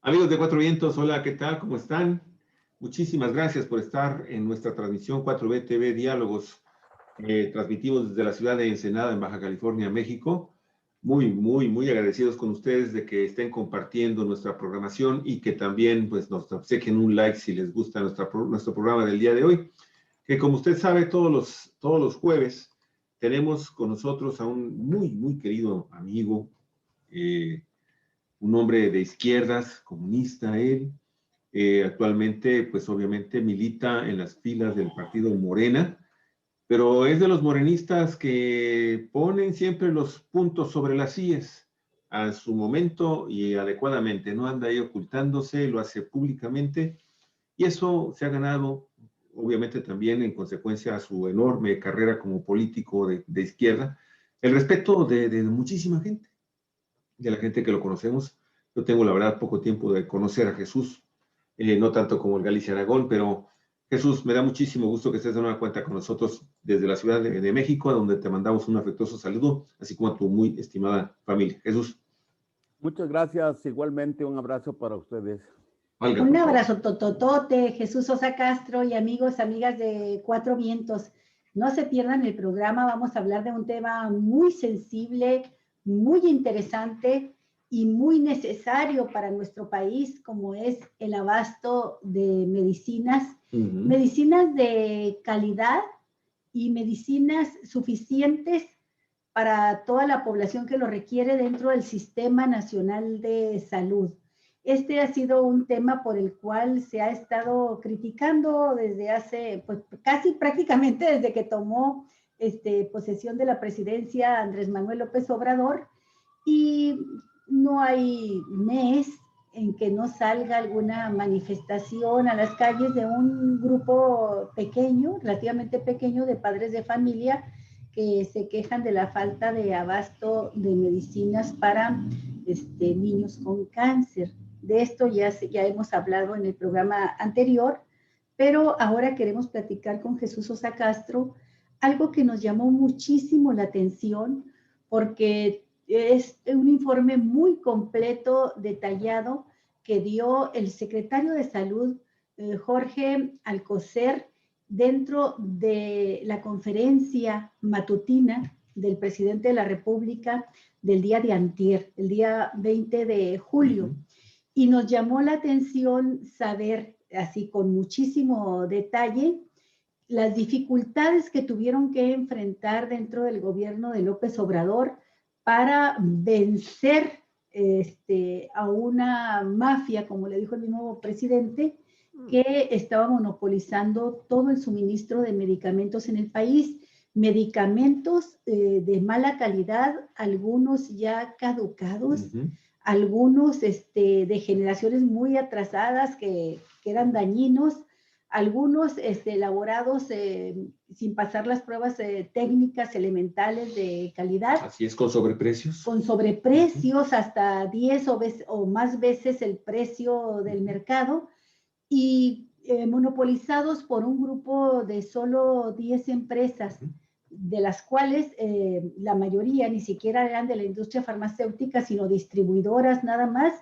Amigos de Cuatro Vientos, hola, ¿qué tal? ¿Cómo están? Muchísimas gracias por estar en nuestra transmisión 4B TV Diálogos. Transmitimos desde la ciudad de Ensenada, en Baja California, México. Muy agradecidos con ustedes de que estén compartiendo nuestra programación y que también pues, nos obsequien un like si les gusta nuestro programa del día de hoy. Que como usted sabe, todos los jueves tenemos con nosotros a un muy querido amigo, un hombre de izquierdas, comunista él. Actualmente, pues obviamente milita en las filas del partido Morena, pero es de los morenistas que ponen siempre los puntos sobre las íes a su momento y adecuadamente. No anda ahí ocultándose, lo hace públicamente y eso se ha ganado, obviamente también en consecuencia a su enorme carrera como político de izquierda, el respeto de muchísima gente, de la gente que lo conocemos. Yo tengo, la verdad, poco tiempo de conocer a Jesús, no tanto como el Galicia Aragón, pero Jesús, me da muchísimo gusto que estés de nueva cuenta con nosotros desde la Ciudad de México, a donde te mandamos un afectuoso saludo, así como a tu muy estimada familia. Jesús. Muchas gracias, igualmente un abrazo para ustedes. Olga, un abrazo tototote, Jesús Sosa Castro y amigos, amigas de Cuatro Vientos. No se pierdan el programa, vamos a hablar de un tema muy sensible, muy interesante y muy necesario para nuestro país, como es el abasto de medicinas, medicinas de calidad y medicinas suficientes para toda la población que lo requiere dentro del Sistema Nacional de Salud. Este ha sido un tema por el cual se ha estado criticando desde hace, pues casi prácticamente desde que tomó posesión de la presidencia Andrés Manuel López Obrador, y no hay mes en que no salga alguna manifestación a las calles de un grupo pequeño, relativamente pequeño, de padres de familia que se quejan de la falta de abasto de medicinas para niños con cáncer. De esto ya hemos hablado en el programa anterior, pero ahora queremos platicar con Jesús Sosa Castro algo que nos llamó muchísimo la atención, porque es un informe muy completo, detallado, que dio el secretario de Salud, Jorge Alcocer, dentro de la conferencia matutina del presidente de la República del día de antier, el día 20 de julio. Y nos llamó la atención saber, así con muchísimo detalle, las dificultades que tuvieron que enfrentar dentro del gobierno de López Obrador para vencer a una mafia, como le dijo el mismo presidente, que estaba monopolizando todo el suministro de medicamentos en el país, medicamentos de mala calidad, algunos ya caducados, algunos de generaciones muy atrasadas que eran dañinos, algunos elaborados sin pasar las pruebas técnicas elementales de calidad. Así es, con sobreprecios. Con sobreprecios, hasta 10 o más veces el precio del mercado, y monopolizados por un grupo de solo 10 empresas, de las cuales la mayoría ni siquiera eran de la industria farmacéutica, sino distribuidoras nada más,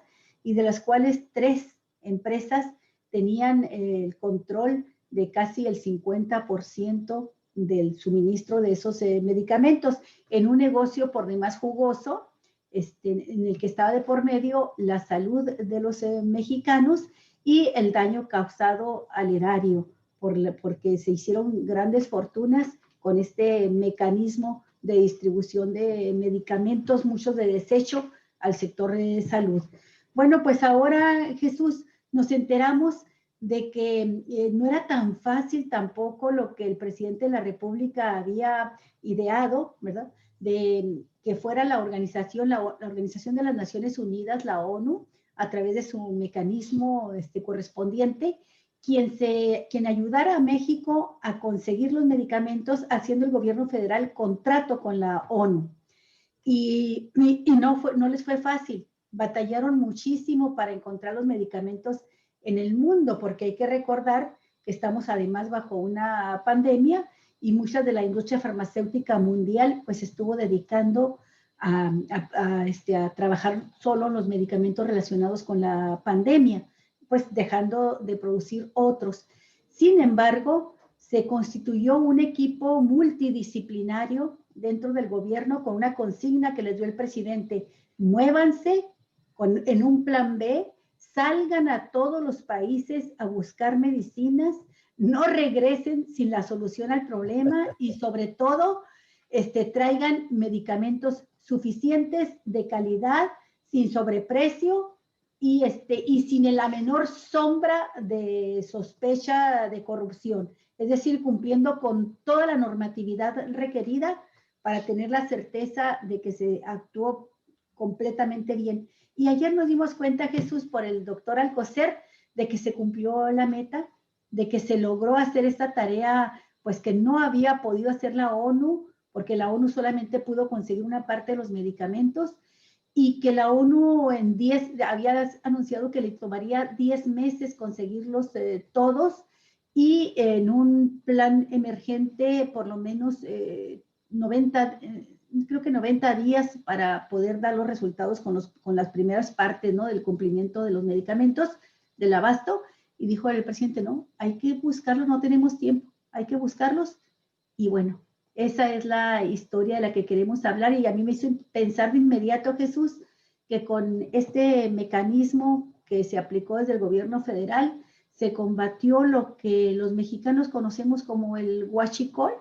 y de las cuales 3 empresas tenían el control de casi el 50% del suministro de esos medicamentos, en un negocio por demás jugoso, en el que estaba de por medio la salud de los mexicanos y el daño causado al erario, porque se hicieron grandes fortunas con este mecanismo de distribución de medicamentos, muchos de desecho, al sector de salud. Bueno, pues ahora, Jesús, nos enteramos de que no era tan fácil tampoco lo que el presidente de la República había ideado, ¿verdad? De que fuera la Organización de las Naciones Unidas, la ONU, a través de su mecanismo correspondiente, quien ayudara a México a conseguir los medicamentos, haciendo el gobierno federal contrato con la ONU. Y no les fue fácil, batallaron muchísimo para encontrar los medicamentos en el mundo, porque hay que recordar que estamos además bajo una pandemia y mucha de la industria farmacéutica mundial pues estuvo dedicando a trabajar solo los medicamentos relacionados con la pandemia, pues dejando de producir otros. Sin embargo, se constituyó un equipo multidisciplinario dentro del gobierno con una consigna que les dio el presidente: muévanse en un plan B, salgan a todos los países a buscar medicinas, no regresen sin la solución al problema y sobre todo traigan medicamentos suficientes, de calidad, sin sobreprecio y sin la menor sombra de sospecha de corrupción. Es decir, cumpliendo con toda la normatividad requerida para tener la certeza de que se actuó completamente bien. Y ayer nos dimos cuenta, Jesús, por el doctor Alcocer, de que se cumplió la meta, de que se logró hacer esta tarea, pues que no había podido hacer la ONU, porque la ONU solamente pudo conseguir una parte de los medicamentos, y que la ONU había anunciado que le tomaría 10 meses conseguirlos todos, y en un plan emergente por lo menos 90 días para poder dar los resultados con las primeras partes, ¿no?, del cumplimiento de los medicamentos, del abasto. Y dijo el presidente: no, hay que buscarlos, no tenemos tiempo, hay que buscarlos. Y bueno, esa es la historia de la que queremos hablar, y a mí me hizo pensar de inmediato, Jesús, que con este mecanismo que se aplicó desde el gobierno federal, se combatió lo que los mexicanos conocemos como el huachicol,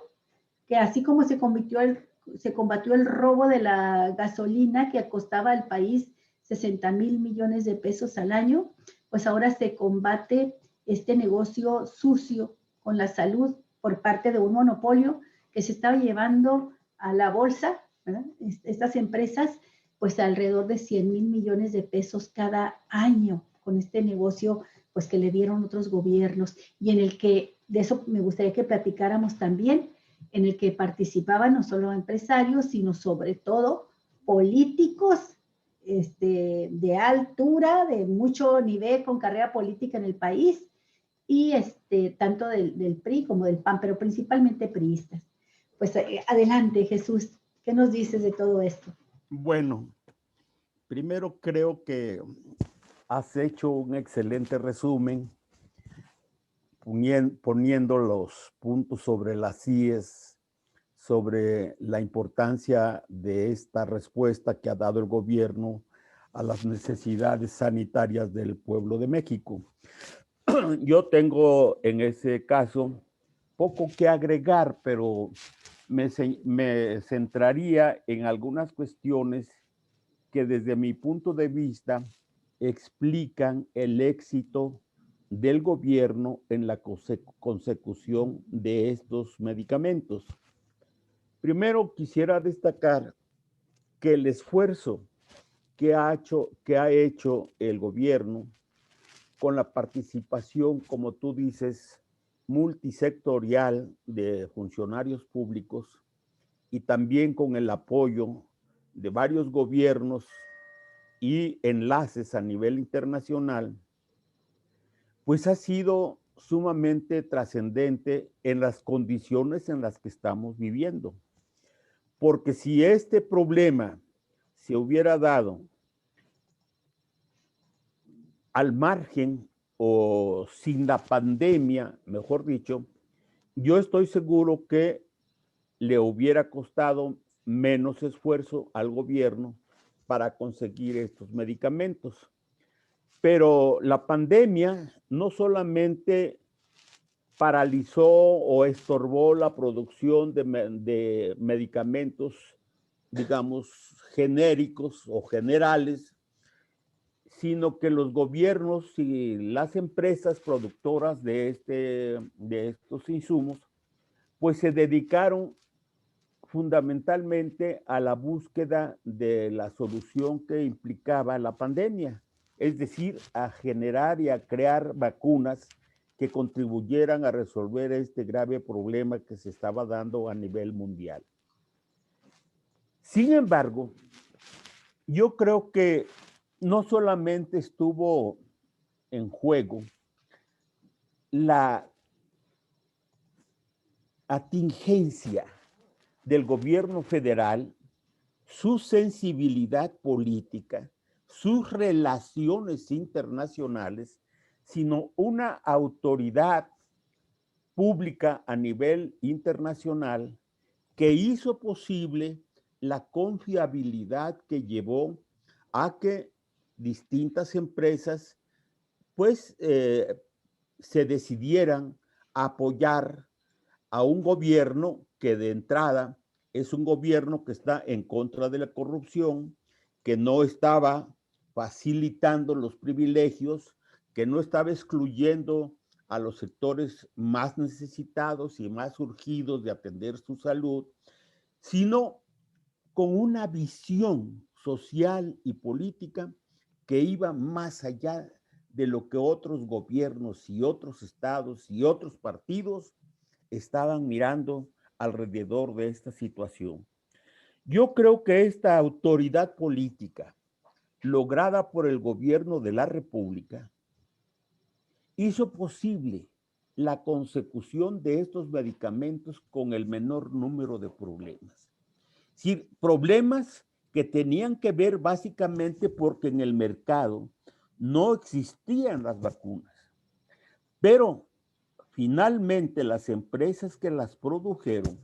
que así como se combatió el robo de la gasolina que costaba al país 60,000 millones de pesos al año, pues ahora se combate este negocio sucio con la salud por parte de un monopolio que se estaba llevando a la bolsa, ¿verdad?, estas empresas, pues alrededor de 100,000 millones de pesos cada año con este negocio, pues que le dieron otros gobiernos, y en el que, de eso me gustaría que platicáramos también, en el que participaban no solo empresarios, sino sobre todo políticos de altura, de mucho nivel, con carrera política en el país, y tanto del PRI como del PAN, pero principalmente priistas. Pues adelante, Jesús, ¿qué nos dices de todo esto? Bueno, primero creo que has hecho un excelente resumen poniendo los puntos sobre las IES, sobre la importancia de esta respuesta que ha dado el gobierno a las necesidades sanitarias del pueblo de México. Yo tengo en ese caso poco que agregar, pero me centraría en algunas cuestiones que desde mi punto de vista explican el éxito del gobierno en la consecución de estos medicamentos. Primero quisiera destacar que el esfuerzo que ha hecho el gobierno con la participación, como tú dices, multisectorial de funcionarios públicos y también con el apoyo de varios gobiernos y enlaces a nivel internacional, pues ha sido sumamente trascendente en las condiciones en las que estamos viviendo. Porque si este problema se hubiera dado al margen o sin la pandemia, mejor dicho, yo estoy seguro que le hubiera costado menos esfuerzo al gobierno para conseguir estos medicamentos. Pero la pandemia no solamente paralizó o estorbó la producción de medicamentos, digamos, genéricos o generales, sino que los gobiernos y las empresas productoras de estos insumos, pues se dedicaron fundamentalmente a la búsqueda de la solución que implicaba la pandemia, es decir, a generar y a crear vacunas que contribuyeran a resolver este grave problema que se estaba dando a nivel mundial. Sin embargo, yo creo que no solamente estuvo en juego la atingencia del gobierno federal su sensibilidad política, sus relaciones internacionales, sino una autoridad pública a nivel internacional que hizo posible la confiabilidad que llevó a que distintas empresas pues se decidieran a apoyar a un gobierno que de entrada es un gobierno que está en contra de la corrupción, que no estaba facilitando los privilegios, que no estaba excluyendo a los sectores más necesitados y más urgidos de atender su salud, sino con una visión social y política que iba más allá de lo que otros gobiernos y otros estados y otros partidos estaban mirando alrededor de esta situación. Yo creo que esta autoridad política lograda por el gobierno de la República hizo posible la consecución de estos medicamentos con el menor número de problemas. Es decir, problemas que tenían que ver básicamente porque en el mercado no existían las vacunas, pero finalmente las empresas que las produjeron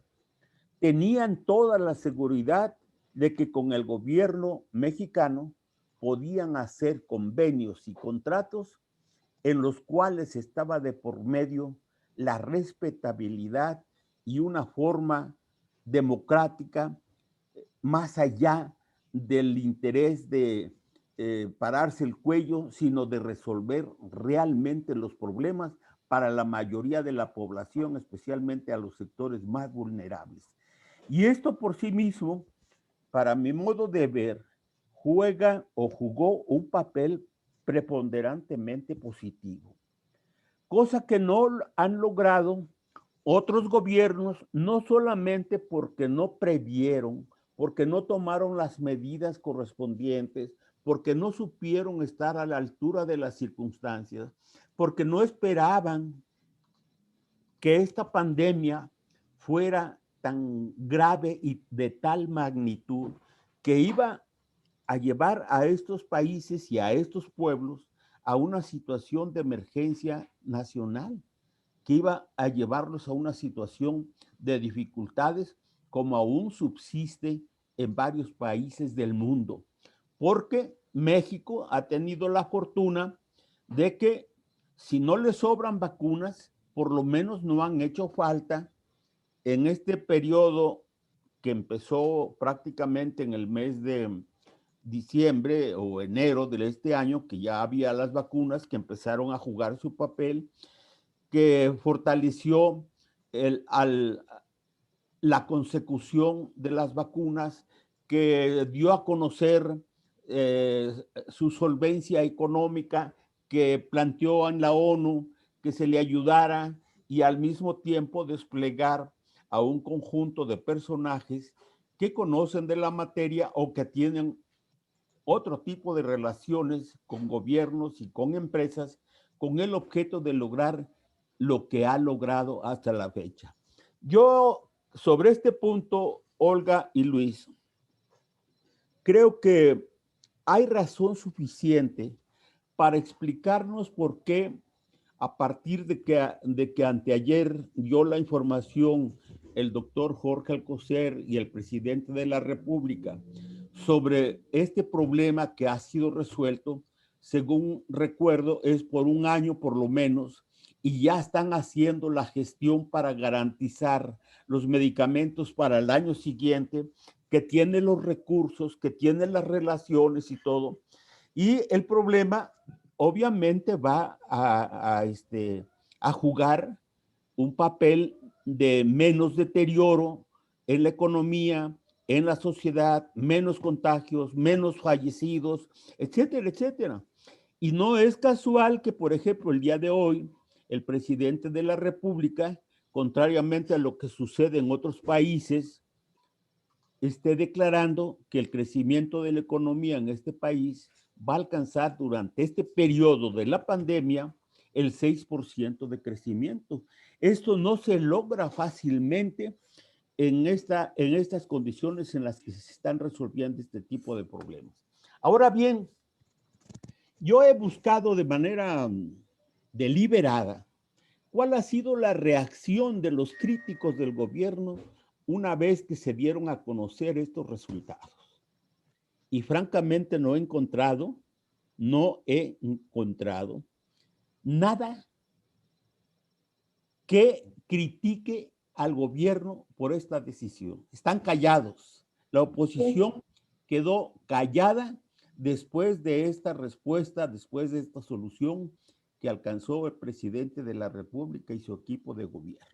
tenían toda la seguridad de que con el gobierno mexicano podían hacer convenios y contratos en los cuales estaba de por medio la respetabilidad y una forma democrática más allá del interés de pararse el cuello, sino de resolver realmente los problemas para la mayoría de la población, especialmente a los sectores más vulnerables. Y esto por sí mismo, para mi modo de ver, juega o jugó un papel preponderantemente positivo, cosa que no han logrado otros gobiernos, no solamente porque no previeron, porque no tomaron las medidas correspondientes, porque no supieron estar a la altura de las circunstancias, porque no esperaban que esta pandemia fuera tan grave y de tal magnitud que iba a llevar a estos países y a estos pueblos a una situación de emergencia nacional, que iba a llevarlos a una situación de dificultades como aún subsiste en varios países del mundo, porque México ha tenido la fortuna de que si no le sobran vacunas, por lo menos no han hecho falta en este periodo que empezó prácticamente en el mes de diciembre o enero de este año, que ya había las vacunas que empezaron a jugar su papel, que fortaleció la consecución de las vacunas, que dio a conocer su solvencia económica, que planteó en la ONU que se le ayudara y al mismo tiempo desplegar a un conjunto de personajes que conocen de la materia o que tienen otro tipo de relaciones con gobiernos y con empresas con el objeto de lograr lo que ha logrado hasta la fecha. Yo, sobre este punto, Olga y Luis, creo que hay razón suficiente para explicarnos por qué, a partir de que anteayer dio la información el doctor Jorge Alcocer y el presidente de la República sobre este problema que ha sido resuelto, según recuerdo, es por un año por lo menos, y ya están haciendo la gestión para garantizar los medicamentos para el año siguiente, que tiene los recursos, que tiene las relaciones y todo. Y el problema obviamente va a jugar un papel de menos deterioro en la economía, en la sociedad, menos contagios, menos fallecidos, etcétera, etcétera. Y no es casual que, por ejemplo, el día de hoy, el presidente de la República, contrariamente a lo que sucede en otros países, esté declarando que el crecimiento de la economía en este país va a alcanzar durante este periodo de la pandemia el 6% de crecimiento. Esto no se logra fácilmente en estas condiciones en las que se están resolviendo este tipo de problemas. Ahora bien, yo he buscado de manera deliberada cuál ha sido la reacción de los críticos del gobierno una vez que se dieron a conocer estos resultados. Y francamente no he encontrado nada que critique al gobierno por esta decisión. Están callados. La oposición quedó callada después de esta respuesta, después de esta solución que alcanzó el presidente de la República y su equipo de gobierno.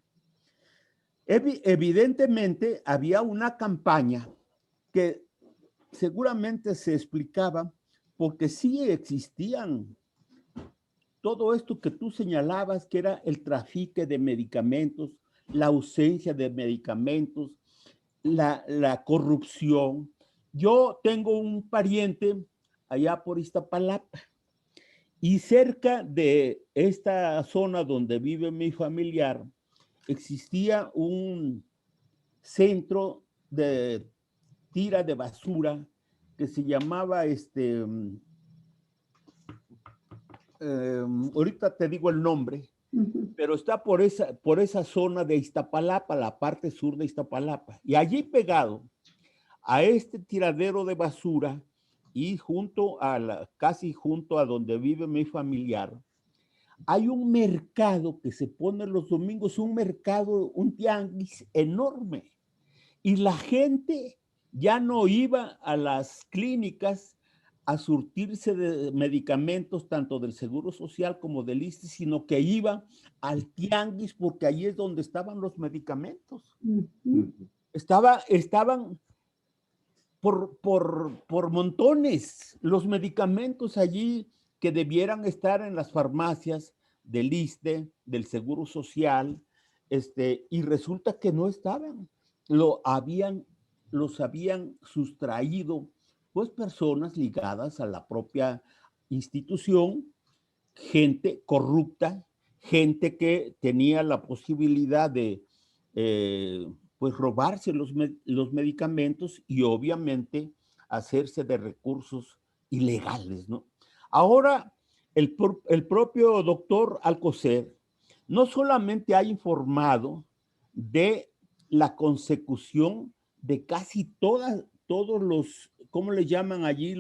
Evidentemente había una campaña que seguramente se explicaba porque sí existían todo esto que tú señalabas, que era el tráfico de medicamentos, la ausencia de medicamentos, la corrupción. Yo tengo un pariente allá por Iztapalapa y cerca de esta zona donde vive mi familiar existía un centro de tira de basura que se llamaba ahorita te digo el nombre, pero está por esa zona de Iztapalapa, la parte sur de Iztapalapa. Y allí pegado a este tiradero de basura y casi junto a donde vive mi familiar, hay un mercado que se pone los domingos, un tianguis enorme. Y la gente ya no iba a las clínicas a surtirse de medicamentos tanto del Seguro Social como del ISSSTE, sino que iba al tianguis porque ahí es donde estaban los medicamentos. Estaban por montones los medicamentos allí que debieran estar en las farmacias del ISSSTE, del Seguro Social, y resulta que no estaban. Los habían sustraído pues personas ligadas a la propia institución, gente corrupta, gente que tenía la posibilidad de pues robarse los medicamentos y obviamente hacerse de recursos ilegales, ¿no? Ahora, el propio doctor Alcocer no solamente ha informado de la consecución de casi todos los, ¿cómo le llaman allí?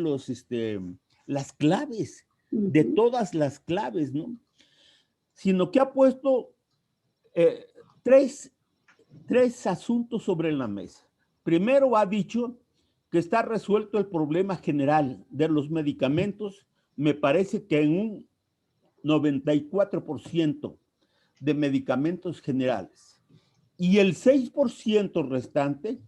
Las claves, de todas las claves, ¿no? Sino que ha puesto tres asuntos sobre la mesa. Primero ha dicho que está resuelto el problema general de los medicamentos, me parece que en un 94% de medicamentos generales. Y el 6% restante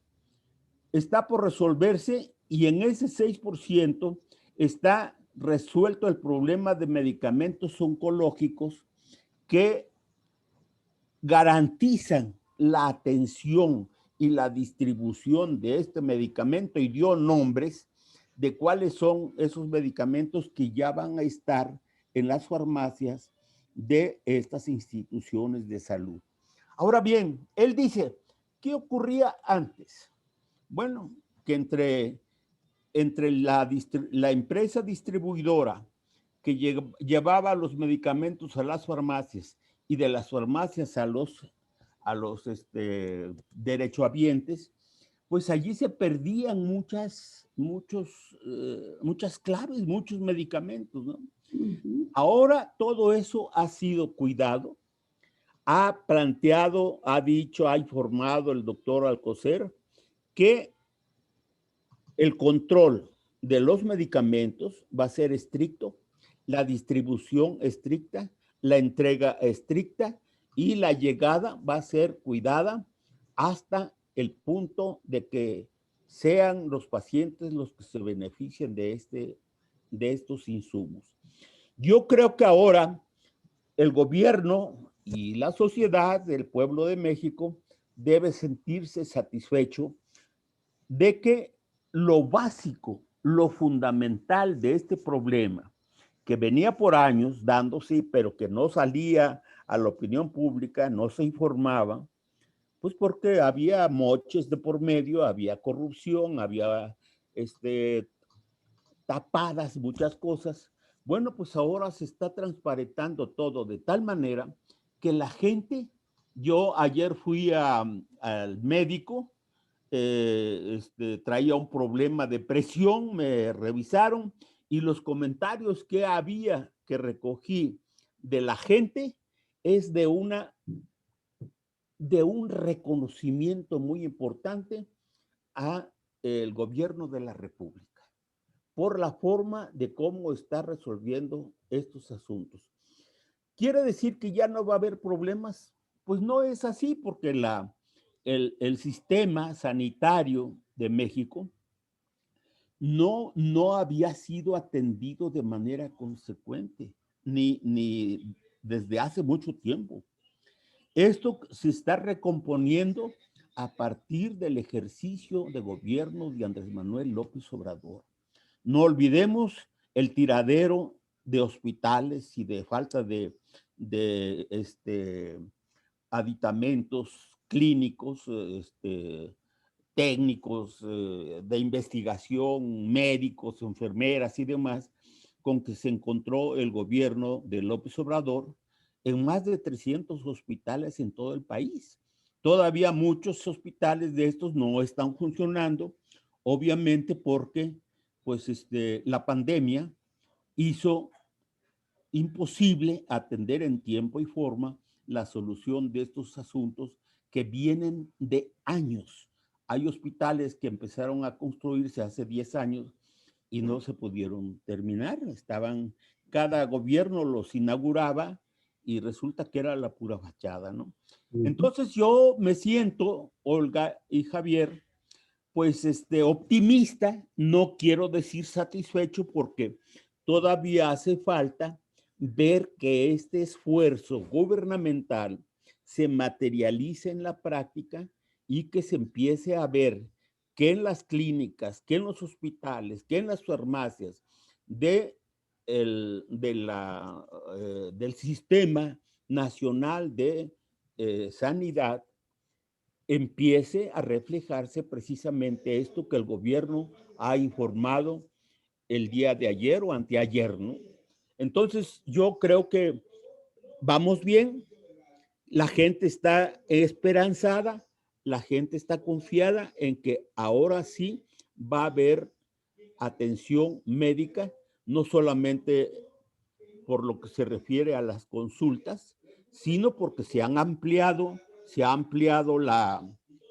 está por resolverse y en ese 6% está resuelto el problema de medicamentos oncológicos que garantizan la atención y la distribución de este medicamento y dio nombres de cuáles son esos medicamentos que ya van a estar en las farmacias de estas instituciones de salud. Ahora bien, él dice, ¿qué ocurría antes? Bueno, que entre la empresa distribuidora que llevaba los medicamentos a las farmacias y de las farmacias a los derechohabientes, pues allí se perdían muchas claves, muchos medicamentos, ¿no? Ahora todo eso ha sido cuidado, ha planteado, ha dicho, ha informado el doctor Alcocer que el control de los medicamentos va a ser estricto, la distribución estricta, la entrega estricta y la llegada va a ser cuidada hasta el punto de que sean los pacientes los que se beneficien de estos insumos. Yo creo que ahora el gobierno y la sociedad del pueblo de México debe sentirse satisfecho de que lo básico, lo fundamental de este problema, que venía por años dándose, pero que no salía a la opinión pública, no se informaba, Pues porque había moches de por medio, había corrupción, había tapadas muchas cosas. Bueno, pues ahora se está transparentando todo de tal manera que la gente, yo ayer fui al médico, traía un problema de presión, me revisaron y los comentarios que había que recogí de la gente es de un reconocimiento muy importante a el gobierno de la República por la forma de cómo está resolviendo estos asuntos. ¿Quiere decir que ya no va a haber problemas? Pues no es así, porque el sistema sanitario de México no había sido atendido de manera consecuente, ni desde hace mucho tiempo. Esto se está recomponiendo a partir del ejercicio de gobierno de Andrés Manuel López Obrador. No olvidemos el tiradero de hospitales y de falta de aditamentos clínicos, técnicos de investigación, médicos, enfermeras y demás, con que se encontró el gobierno de López Obrador en más de 300 hospitales en todo el país. Todavía muchos hospitales de estos no están funcionando, obviamente porque pues la pandemia hizo imposible atender en tiempo y forma la solución de estos asuntos que vienen de años. Hay hospitales que empezaron a construirse hace 10 años y no se pudieron terminar. Cada gobierno los inauguraba y resulta que era la pura fachada, ¿no? Entonces yo me siento, Olga y Javier, pues optimista, no quiero decir satisfecho porque todavía hace falta ver que este esfuerzo gubernamental se materialice en la práctica y que se empiece a ver que en las clínicas, que en los hospitales, que en las farmacias del Sistema Nacional de Sanidad empiece a reflejarse precisamente esto que el gobierno ha informado el día de ayer o anteayer, ¿no? Entonces, yo creo que vamos bien, la gente está esperanzada, la gente está confiada en que ahora sí va a haber atención médica, no solamente por lo que se refiere a las consultas, sino porque se ha ampliado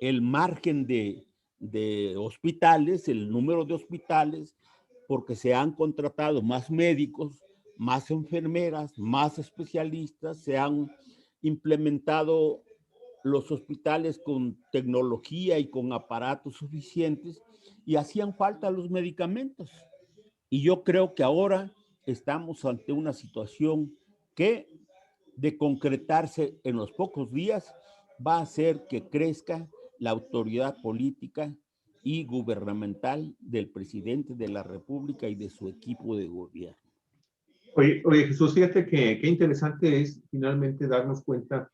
el margen de hospitales, el número de hospitales, porque se han contratado más médicos, más enfermeras, más especialistas, se han implementado los hospitales con tecnología y con aparatos suficientes y hacían falta los medicamentos. Y yo creo que ahora estamos ante una situación que, de concretarse en los pocos días, va a hacer que crezca la autoridad política y gubernamental del presidente de la República y de su equipo de gobierno. Oye Jesús, fíjate que qué interesante es finalmente darnos cuenta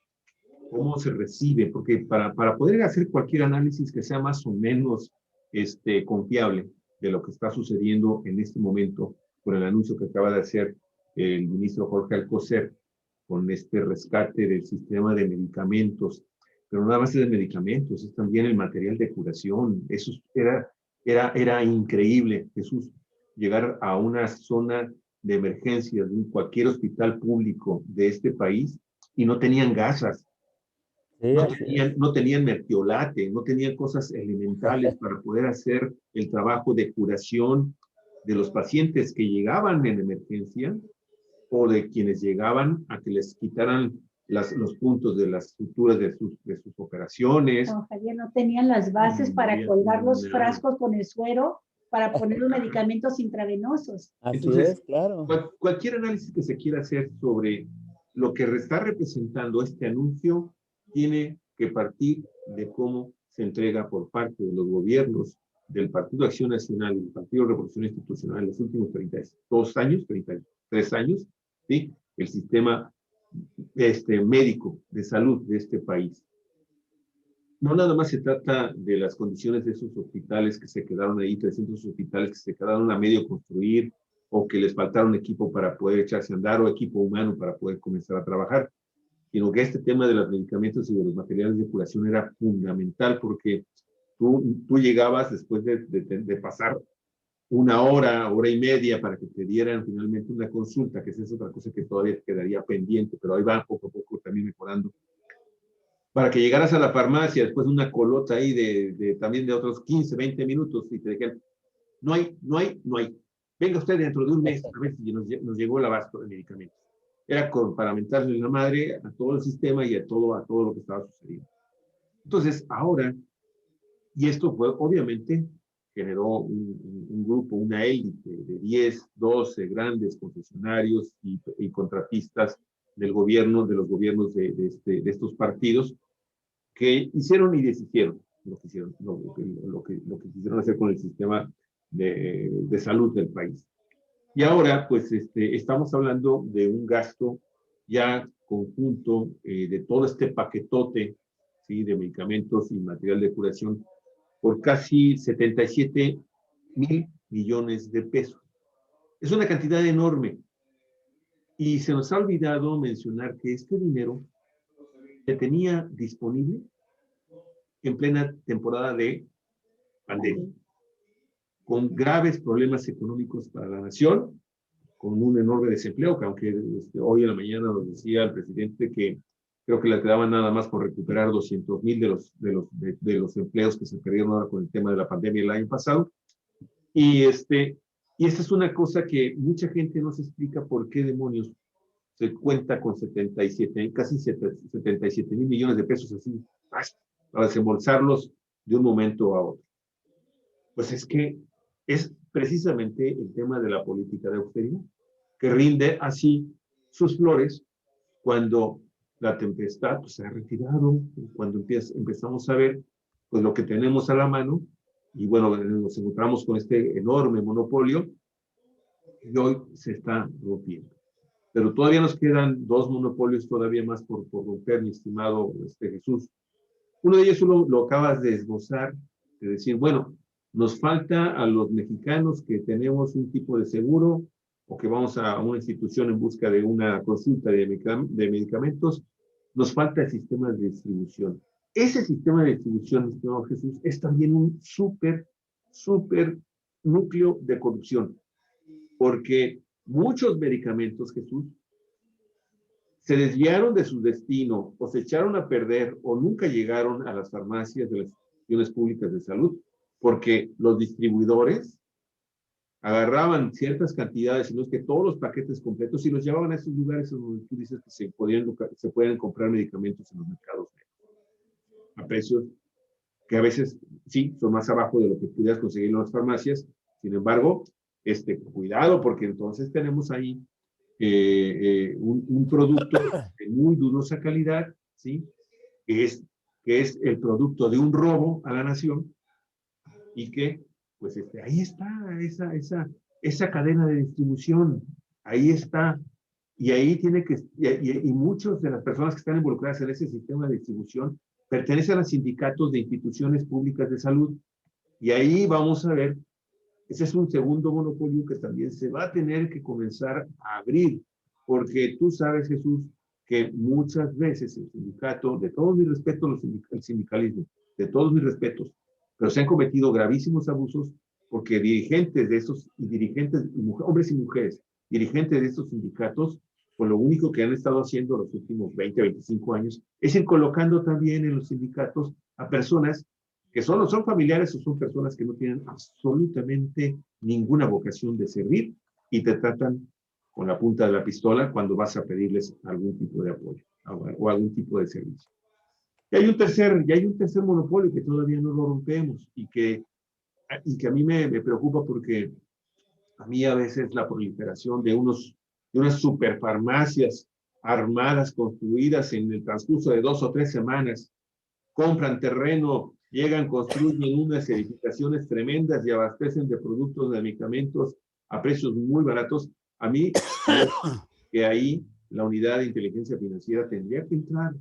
cómo se recibe, porque para poder hacer cualquier análisis que sea más o menos confiable de lo que está sucediendo en este momento con el anuncio que acaba de hacer el ministro Jorge Alcocer con este rescate del sistema de medicamentos, pero no nada más es de medicamentos, es también el material de curación. Eso era increíble, Jesús, llegar a una zona de emergencia de cualquier hospital público de este país y no tenían gasas. No tenían mertiolate, no tenían cosas elementales para poder hacer el trabajo de curación de los pacientes que llegaban en emergencia o de quienes llegaban a que les quitaran los puntos de las suturas de sus operaciones. No, Javier, no tenían las bases para colgar los frascos con el suero para poner los medicamentos intravenosos. Así Entonces, es, claro. Cualquier análisis que se quiera hacer sobre lo que está representando este anuncio tiene que partir de cómo se entrega por parte de los gobiernos del Partido Acción Nacional y del Partido Revolución Institucional en los últimos 33 años, ¿sí? El sistema médico de salud de este país. no nada más se trata de las condiciones de esos hospitales que se quedaron ahí, 300 hospitales que se quedaron a medio construir, o que les faltaron equipo para poder echarse a andar, o equipo humano para poder comenzar a trabajar, sino que este tema de los medicamentos y de los materiales de curación era fundamental, porque tú llegabas después de pasar una hora, hora y media para que te dieran finalmente una consulta, que esa es otra cosa que todavía quedaría pendiente, pero ahí va poco a poco también mejorando. Para que llegaras a la farmacia después de una colota ahí también de otros 15, 20 minutos y te dijeran, no hay. Venga usted dentro de un mes a ver si nos llegó el abasto de medicamentos. Era para mentarle la madre a todo el sistema y a todo lo que estaba sucediendo. Entonces, ahora, y esto fue, obviamente, generó un grupo, una élite de 10, 12 grandes concesionarios y contratistas del gobierno, de los gobiernos de estos partidos, que hicieron y deshicieron lo que quisieron hacer con el sistema de salud del país. Y ahora, pues, estamos hablando de un gasto ya conjunto de todo este paquetote, ¿sí?, de medicamentos y material de curación por casi 77,000 millones de pesos. Es una cantidad enorme. Y se nos ha olvidado mencionar que este dinero se tenía disponible en plena temporada de pandemia, con graves problemas económicos para la nación, con un enorme desempleo, que aunque hoy en la mañana nos decía el presidente que creo que le quedaban nada más por recuperar 200,000 de los empleos que se perdieron ahora con el tema de la pandemia el año pasado. Y esta es una cosa que mucha gente no se explica por qué demonios se cuenta con casi 77,000 millones de pesos así, para desembolsarlos de un momento a otro. Pues es que es precisamente el tema de la política de austeridad, que rinde así sus flores cuando la tempestad pues, se ha retirado, cuando empezamos a ver pues, lo que tenemos a la mano, y bueno, nos encontramos con este enorme monopolio, y hoy se está rompiendo. Pero todavía nos quedan 2 monopolios todavía más por romper, mi estimado Jesús. Uno de ellos lo acabas de esbozar, de decir, bueno, nos falta a los mexicanos que tenemos un tipo de seguro o que vamos a una institución en busca de una consulta de medicamentos, nos falta el sistema de distribución. Ese sistema de distribución, mi estimado Jesús, es también un súper núcleo de corrupción, porque muchos medicamentos, Jesús, se desviaron de su destino o se echaron a perder o nunca llegaron a las farmacias de las instituciones públicas de salud porque los distribuidores agarraban ciertas cantidades, sino es que todos los paquetes completos y los llevaban a esos lugares donde tú dices que se pueden comprar medicamentos en los mercados a precios que a veces sí son más abajo de lo que pudieras conseguir en las farmacias. Sin embargo, cuidado porque entonces tenemos ahí un producto de muy dudosa calidad, ¿sí? que es el producto de un robo a la nación y que, pues, ahí está esa cadena de distribución, ahí está, y ahí tiene que, y muchas de las personas que están involucradas en ese sistema de distribución pertenecen a sindicatos de instituciones públicas de salud, y ahí vamos a ver. Ese es un segundo monopolio que también se va a tener que comenzar a abrir, porque tú sabes, Jesús, que muchas veces el sindicato, de todos mis respetos, el sindicalismo, de todos mis respetos, pero se han cometido gravísimos abusos porque dirigentes de esos, hombres y mujeres, dirigentes de estos sindicatos, pues lo único que han estado haciendo los últimos 20, 25 años es ir colocando también en los sindicatos a personas que son familiares o son personas que no tienen absolutamente ninguna vocación de servir y te tratan con la punta de la pistola cuando vas a pedirles algún tipo de apoyo o algún tipo de servicio. Y hay un tercer monopolio que todavía no lo rompemos y que a mí me preocupa porque a mí a veces la proliferación de unas superfarmacias armadas, construidas en el transcurso de 2 o 3 semanas, compran terreno, llegan, construyen unas edificaciones tremendas y abastecen de productos, de medicamentos a precios muy baratos. A mí, que ahí la unidad de inteligencia financiera tendría que entrar,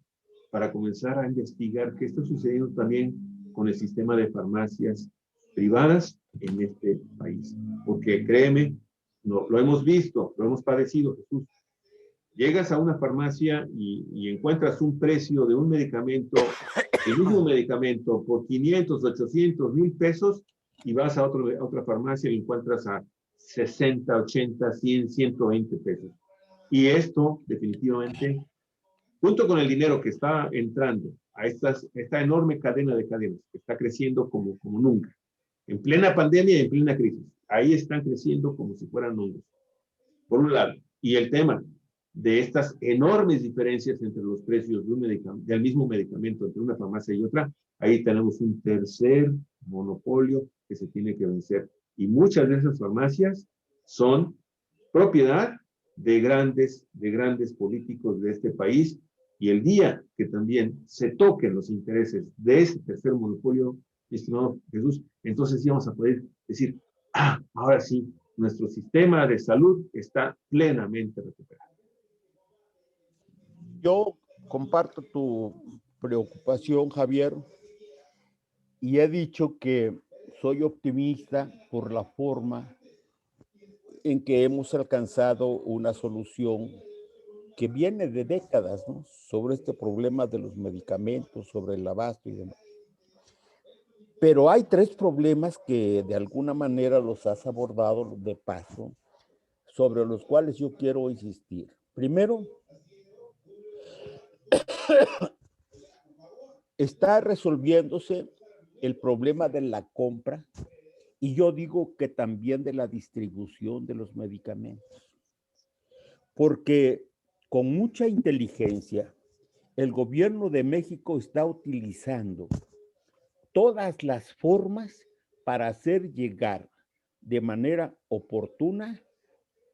para comenzar a investigar qué está sucediendo también con el sistema de farmacias privadas en este país. Porque créeme, no, lo hemos visto, lo hemos padecido, Jesús. Llegas a una farmacia y encuentras un precio de un medicamento, el mismo medicamento, por 500, 800, 1000 pesos, y vas a otra farmacia y encuentras a 60, 80, 100, 120 pesos. Y esto, definitivamente, junto con el dinero que está entrando a esta enorme cadena de cadenas, que está creciendo como nunca, en plena pandemia y en plena crisis, ahí están creciendo como si fueran hongos, por un lado. Y el tema de estas enormes diferencias entre los precios de del mismo medicamento entre una farmacia y otra, ahí tenemos un tercer monopolio que se tiene que vencer. Y muchas de esas farmacias son propiedad de grandes políticos de este país, y el día que también se toquen los intereses de ese tercer monopolio, mi estimado Jesús, entonces sí vamos a poder decir, ahora sí, nuestro sistema de salud está plenamente recuperado. Yo comparto tu preocupación, Javier, y he dicho que soy optimista por la forma en que hemos alcanzado una solución que viene de décadas, ¿no?, sobre este problema de los medicamentos, sobre el abasto y demás. Pero hay tres problemas que de alguna manera los has abordado de paso, sobre los cuales yo quiero insistir. Primero, está resolviéndose el problema de la compra, y yo digo que también de la distribución de los medicamentos, porque con mucha inteligencia el gobierno de México está utilizando todas las formas para hacer llegar de manera oportuna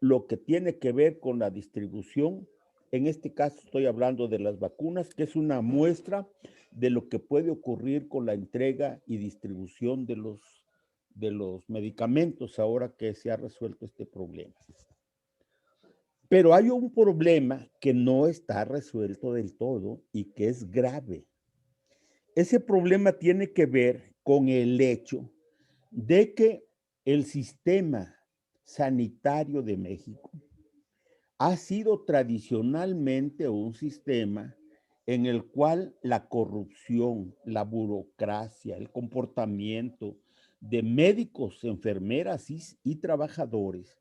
lo que tiene que ver con la distribución. En este caso estoy hablando de las vacunas, que es una muestra de lo que puede ocurrir con la entrega y distribución de los medicamentos ahora que se ha resuelto este problema. Pero hay un problema que no está resuelto del todo y que es grave. Ese problema tiene que ver con el hecho de que el sistema sanitario de México ha sido tradicionalmente un sistema en el cual la corrupción, la burocracia, el comportamiento de médicos, enfermeras y trabajadores,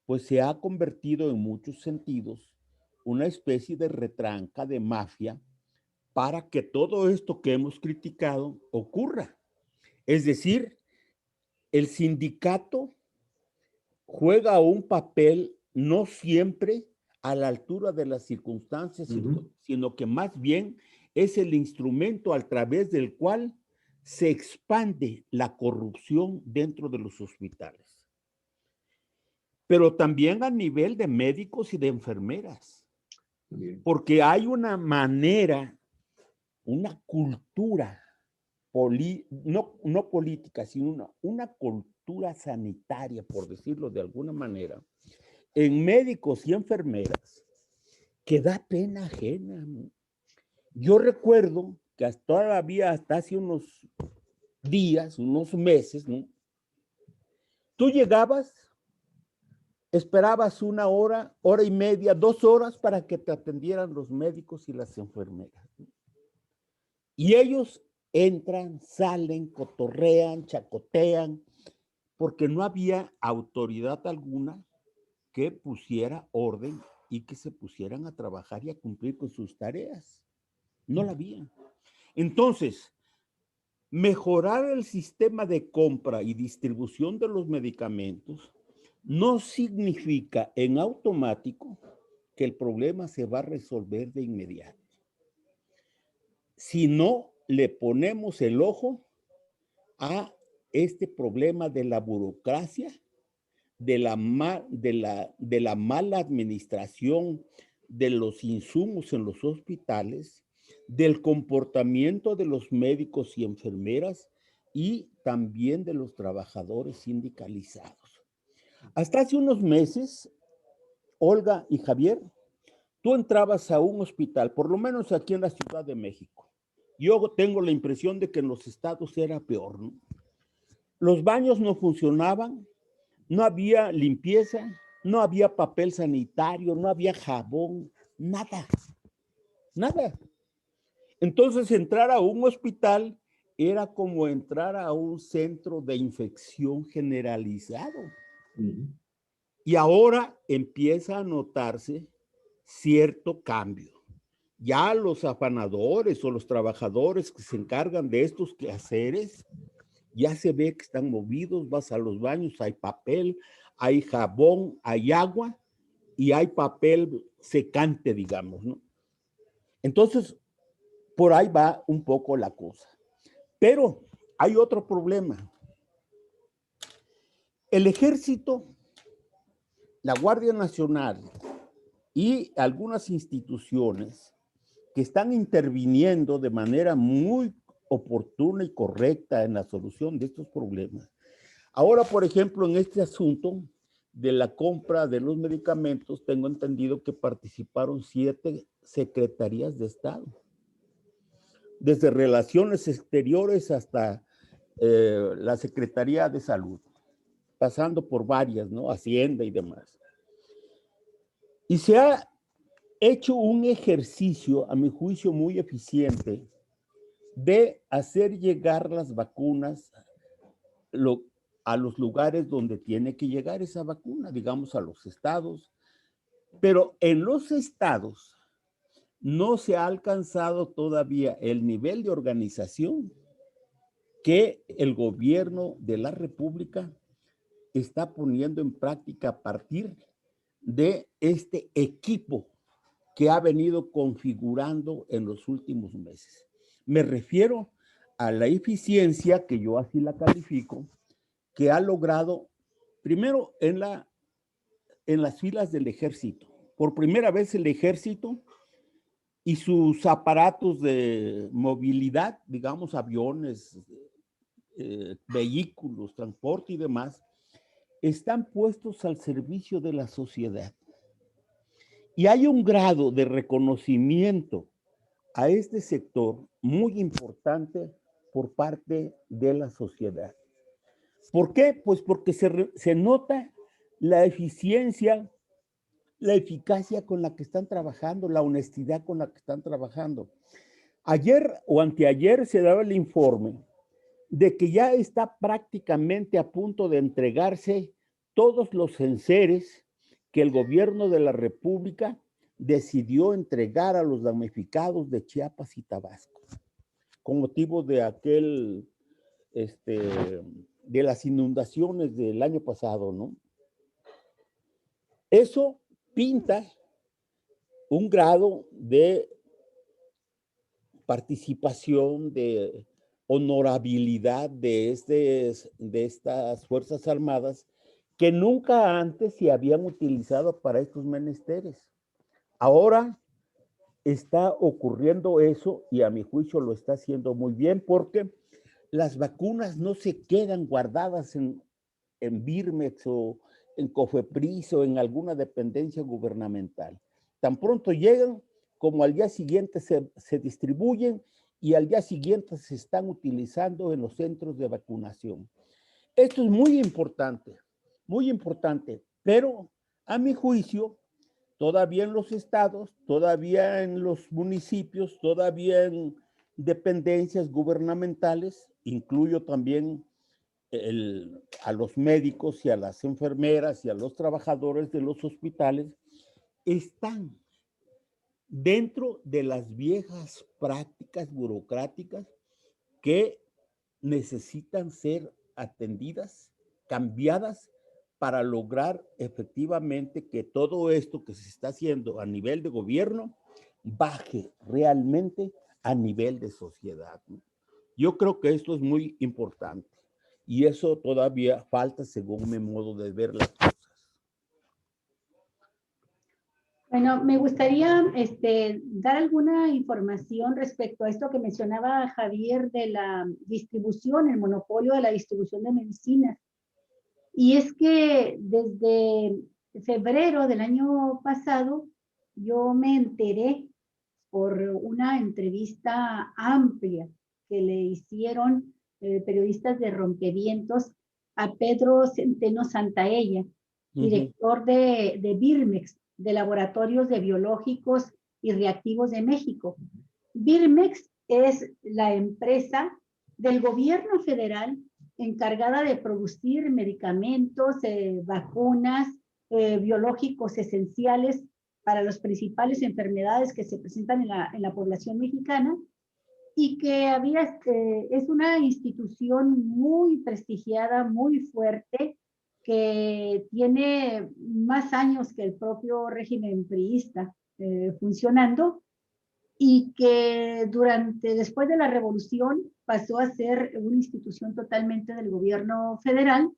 pues se ha convertido en muchos sentidos una especie de retranca, de mafia, para que todo esto que hemos criticado ocurra. Es decir, el sindicato juega un papel no siempre a la altura de las circunstancias, sino que más bien es el instrumento a través del cual se expande la corrupción dentro de los hospitales. Pero también a nivel de médicos y de enfermeras, porque hay una manera, una cultura, no política, sino una cultura sanitaria, por decirlo de alguna manera, en médicos y enfermeras, que da pena ajena. Yo recuerdo que todavía hasta hace unos días, unos meses, ¿no?, tú llegabas, esperabas una hora, hora y media, 2 horas para que te atendieran los médicos y las enfermeras. Y ellos entran, salen, cotorrean, chacotean, porque no había autoridad alguna que pusiera orden y que se pusieran a trabajar y a cumplir con sus tareas. No la había. Entonces, mejorar el sistema de compra y distribución de los medicamentos no significa en automático que el problema se va a resolver de inmediato. Si no le ponemos el ojo a este problema de la burocracia, de la mala administración de los insumos en los hospitales, del comportamiento de los médicos y enfermeras y también de los trabajadores sindicalizados. Hasta hace unos meses, Olga y Javier, tú entrabas a un hospital, por lo menos aquí en la Ciudad de México. Yo tengo la impresión de que en los estados era peor, ¿no? Los baños no funcionaban, no había limpieza, no había papel sanitario, no había jabón, nada, nada. Entonces entrar a un hospital era como entrar a un centro de infección generalizado. Y ahora empieza a notarse cierto cambio. Ya los afanadores o los trabajadores que se encargan de estos quehaceres, ya se ve que están movidos, vas a los baños, hay papel, hay jabón, hay agua y hay papel secante, digamos, ¿no? Entonces, por ahí va un poco la cosa. Pero hay otro problema. El ejército, la Guardia Nacional y algunas instituciones que están interviniendo de manera muy oportuna y correcta en la solución de estos problemas. Ahora, por ejemplo, en este asunto de la compra de los medicamentos, tengo entendido que participaron 7 secretarías de Estado, desde Relaciones Exteriores hasta la Secretaría de Salud, pasando por varias, ¿no? Hacienda y demás. Y se ha hecho un ejercicio, a mi juicio, muy eficiente de hacer llegar las vacunas a los lugares donde tiene que llegar esa vacuna, digamos a los estados. Pero en los estados no se ha alcanzado todavía el nivel de organización que el gobierno de la República está poniendo en práctica a partir de este equipo que ha venido configurando en los últimos meses. Me refiero a la eficiencia, que yo así la califico, que ha logrado, primero, en las filas del ejército. Por primera vez el ejército y sus aparatos de movilidad, digamos aviones, vehículos, transporte y demás, están puestos al servicio de la sociedad. Y hay un grado de reconocimiento a este sector muy importante por parte de la sociedad. ¿Por qué? Pues porque se nota la eficiencia, la eficacia con la que están trabajando, la honestidad con la que están trabajando. Ayer o anteayer se daba el informe de que ya está prácticamente a punto de entregarse todos los enseres que el gobierno de la República decidió entregar a los damnificados de Chiapas y Tabasco, con motivo de de las inundaciones del año pasado, ¿no? Eso pinta un grado de participación, de honorabilidad de estas Fuerzas Armadas que nunca antes se habían utilizado para estos menesteres. Ahora está ocurriendo eso y a mi juicio lo está haciendo muy bien porque las vacunas no se quedan guardadas en Birmex o en Cofepris o en alguna dependencia gubernamental. Tan pronto llegan como al día siguiente se distribuyen y al día siguiente se están utilizando en los centros de vacunación. Esto es muy importante, pero a mi juicio, todavía en los estados, todavía en los municipios, todavía en dependencias gubernamentales, incluyo también a los médicos y a las enfermeras y a los trabajadores de los hospitales, están dentro de las viejas prácticas burocráticas que necesitan ser atendidas, cambiadas, para lograr efectivamente que todo esto que se está haciendo a nivel de gobierno baje realmente a nivel de sociedad, ¿no? Yo creo que esto es muy importante y eso todavía falta según mi modo de ver las cosas. Bueno, me gustaría dar alguna información respecto a esto que mencionaba Javier de la distribución, el monopolio de la distribución de medicinas. Y es que desde febrero del año pasado yo me enteré por una entrevista amplia que le hicieron periodistas de Rompevientos a Pedro Centeno Santaella, director de Birmex, de Laboratorios de Biológicos y Reactivos de México. Birmex es la empresa del gobierno federal encargada de producir medicamentos, vacunas, biológicos esenciales para las principales enfermedades que se presentan en la población mexicana, y que es una institución muy prestigiada, muy fuerte, que tiene más años que el propio régimen priista funcionando, y que después de la revolución pasó a ser una institución totalmente del gobierno federal,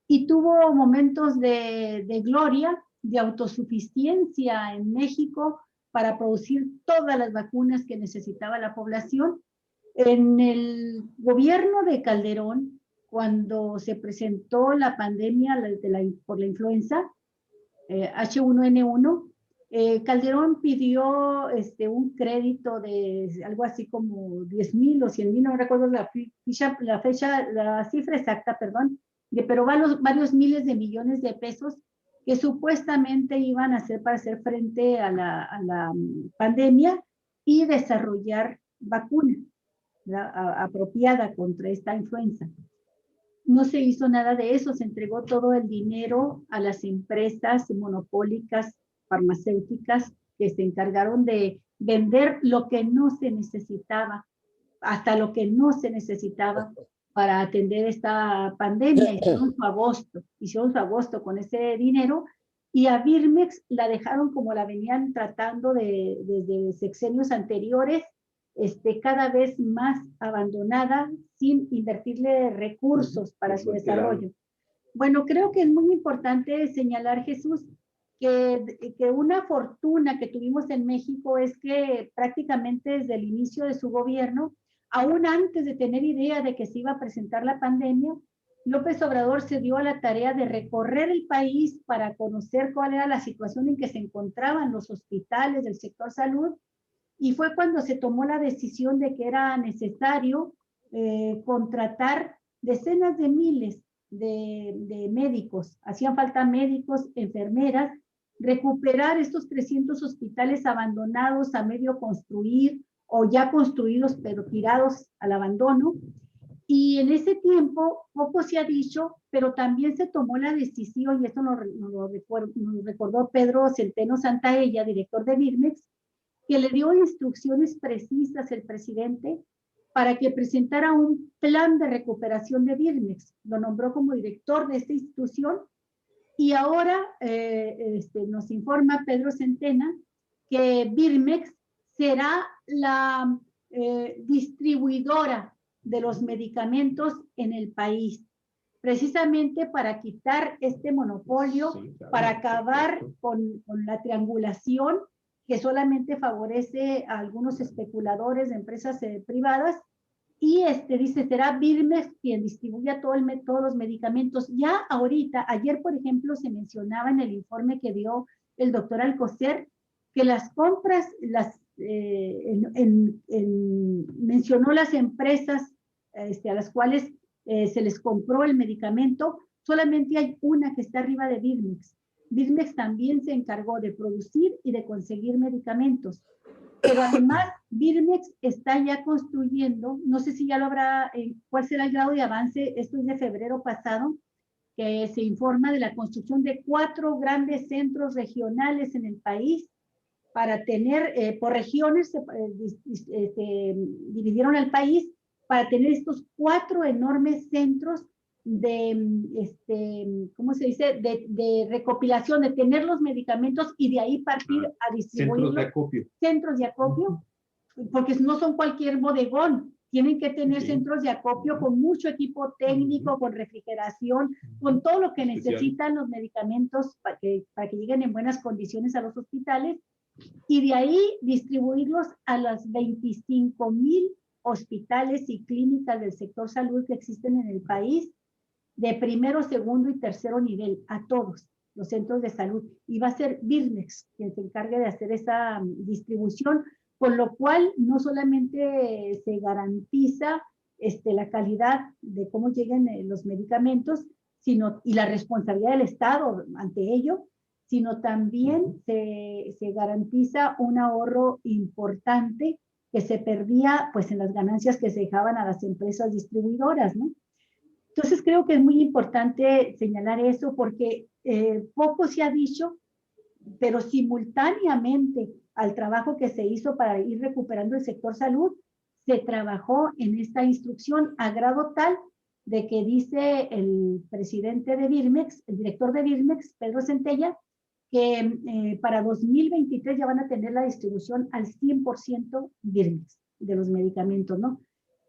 y tuvo momentos de gloria, de autosuficiencia en México para producir todas las vacunas que necesitaba la población. En el gobierno de Calderón, cuando se presentó la pandemia por la influenza H1N1, Calderón pidió un crédito de algo así como 10,000 o 100,000, no recuerdo la cifra exacta, perdón, pero varios miles de millones de pesos que supuestamente iban a ser para hacer frente a la pandemia y desarrollar vacuna apropiada contra esta influenza. No se hizo nada de eso, se entregó todo el dinero a las empresas monopólicas farmacéuticas que se encargaron de vender lo que no se necesitaba, hasta lo que no se necesitaba para atender esta pandemia. Hicieron su agosto con ese dinero, y a Birmex la dejaron como la venían tratando desde sexenios anteriores, cada vez más abandonada, sin invertirle recursos para su desarrollo. Bueno, creo que es muy importante señalar, Jesús, que una fortuna que tuvimos en México es que prácticamente desde el inicio de su gobierno, aún antes de tener idea de que se iba a presentar la pandemia, López Obrador se dio a la tarea de recorrer el país para conocer cuál era la situación en que se encontraban los hospitales del sector salud, y fue cuando se tomó la decisión de que era necesario contratar decenas de miles de médicos. Hacían falta médicos, enfermeras, recuperar estos 300 hospitales abandonados, a medio construir o ya construidos pero tirados al abandono. Y en ese tiempo poco se ha dicho, pero también se tomó la decisión, y esto nos recordó Pedro Centeno Santaella, director de Birmex, que le dio instrucciones precisas el presidente para que presentara un plan de recuperación de Birmex. Lo nombró como director de esta institución, y ahora nos informa Pedro Centeno que Birmex será la distribuidora de los medicamentos en el país, precisamente para quitar este monopolio, sí, claro, para acabar con la triangulación que solamente favorece a algunos especuladores de empresas privadas, y dice, será Birmex quien distribuya todos los medicamentos. Ya ahorita, ayer por ejemplo, se mencionaba en el informe que dio el doctor Alcocer, que las compras, mencionó las empresas a las cuales se les compró el medicamento, solamente hay una que está arriba de Birmex. Birmex también se encargó de producir y de conseguir medicamentos. Pero además, Birmex está ya construyendo, no sé si ya lo habrá, cuál será el grado de avance, esto es de febrero pasado, que se informa de la construcción de 4 grandes centros regionales en el país, para tener, por regiones, dividieron el país, para tener estos 4 enormes centros ¿cómo se dice? De recopilación, de tener los medicamentos y de ahí partir a distribuirlos. Centros de acopio. Centros de acopio, porque no son cualquier bodegón, tienen que tener centros de acopio con mucho equipo técnico, con refrigeración, con todo lo que necesitan los medicamentos para que lleguen en buenas condiciones a los hospitales, y de ahí distribuirlos a las 25,000 hospitales y clínicas del sector salud que existen en el país, de primero, segundo y tercero nivel, a todos. los centros de salud, y va a ser Birmex quien se encargue de hacer esa distribución, con lo cual no solamente se garantiza la calidad de cómo lleguen los medicamentos, sino, y la responsabilidad del Estado ante ello, sino también se garantiza un ahorro importante que se perdía pues en las ganancias que se dejaban a las empresas distribuidoras, ¿no? Entonces creo que es muy importante señalar eso porque poco se ha dicho, pero simultáneamente al trabajo que se hizo para ir recuperando el sector salud, se trabajó en esta instrucción a grado tal de que dice el presidente de Birmex, el director de Birmex, Pedro Centella, que para 2023 ya van a tener la distribución al 100% Birmex de los medicamentos, ¿no?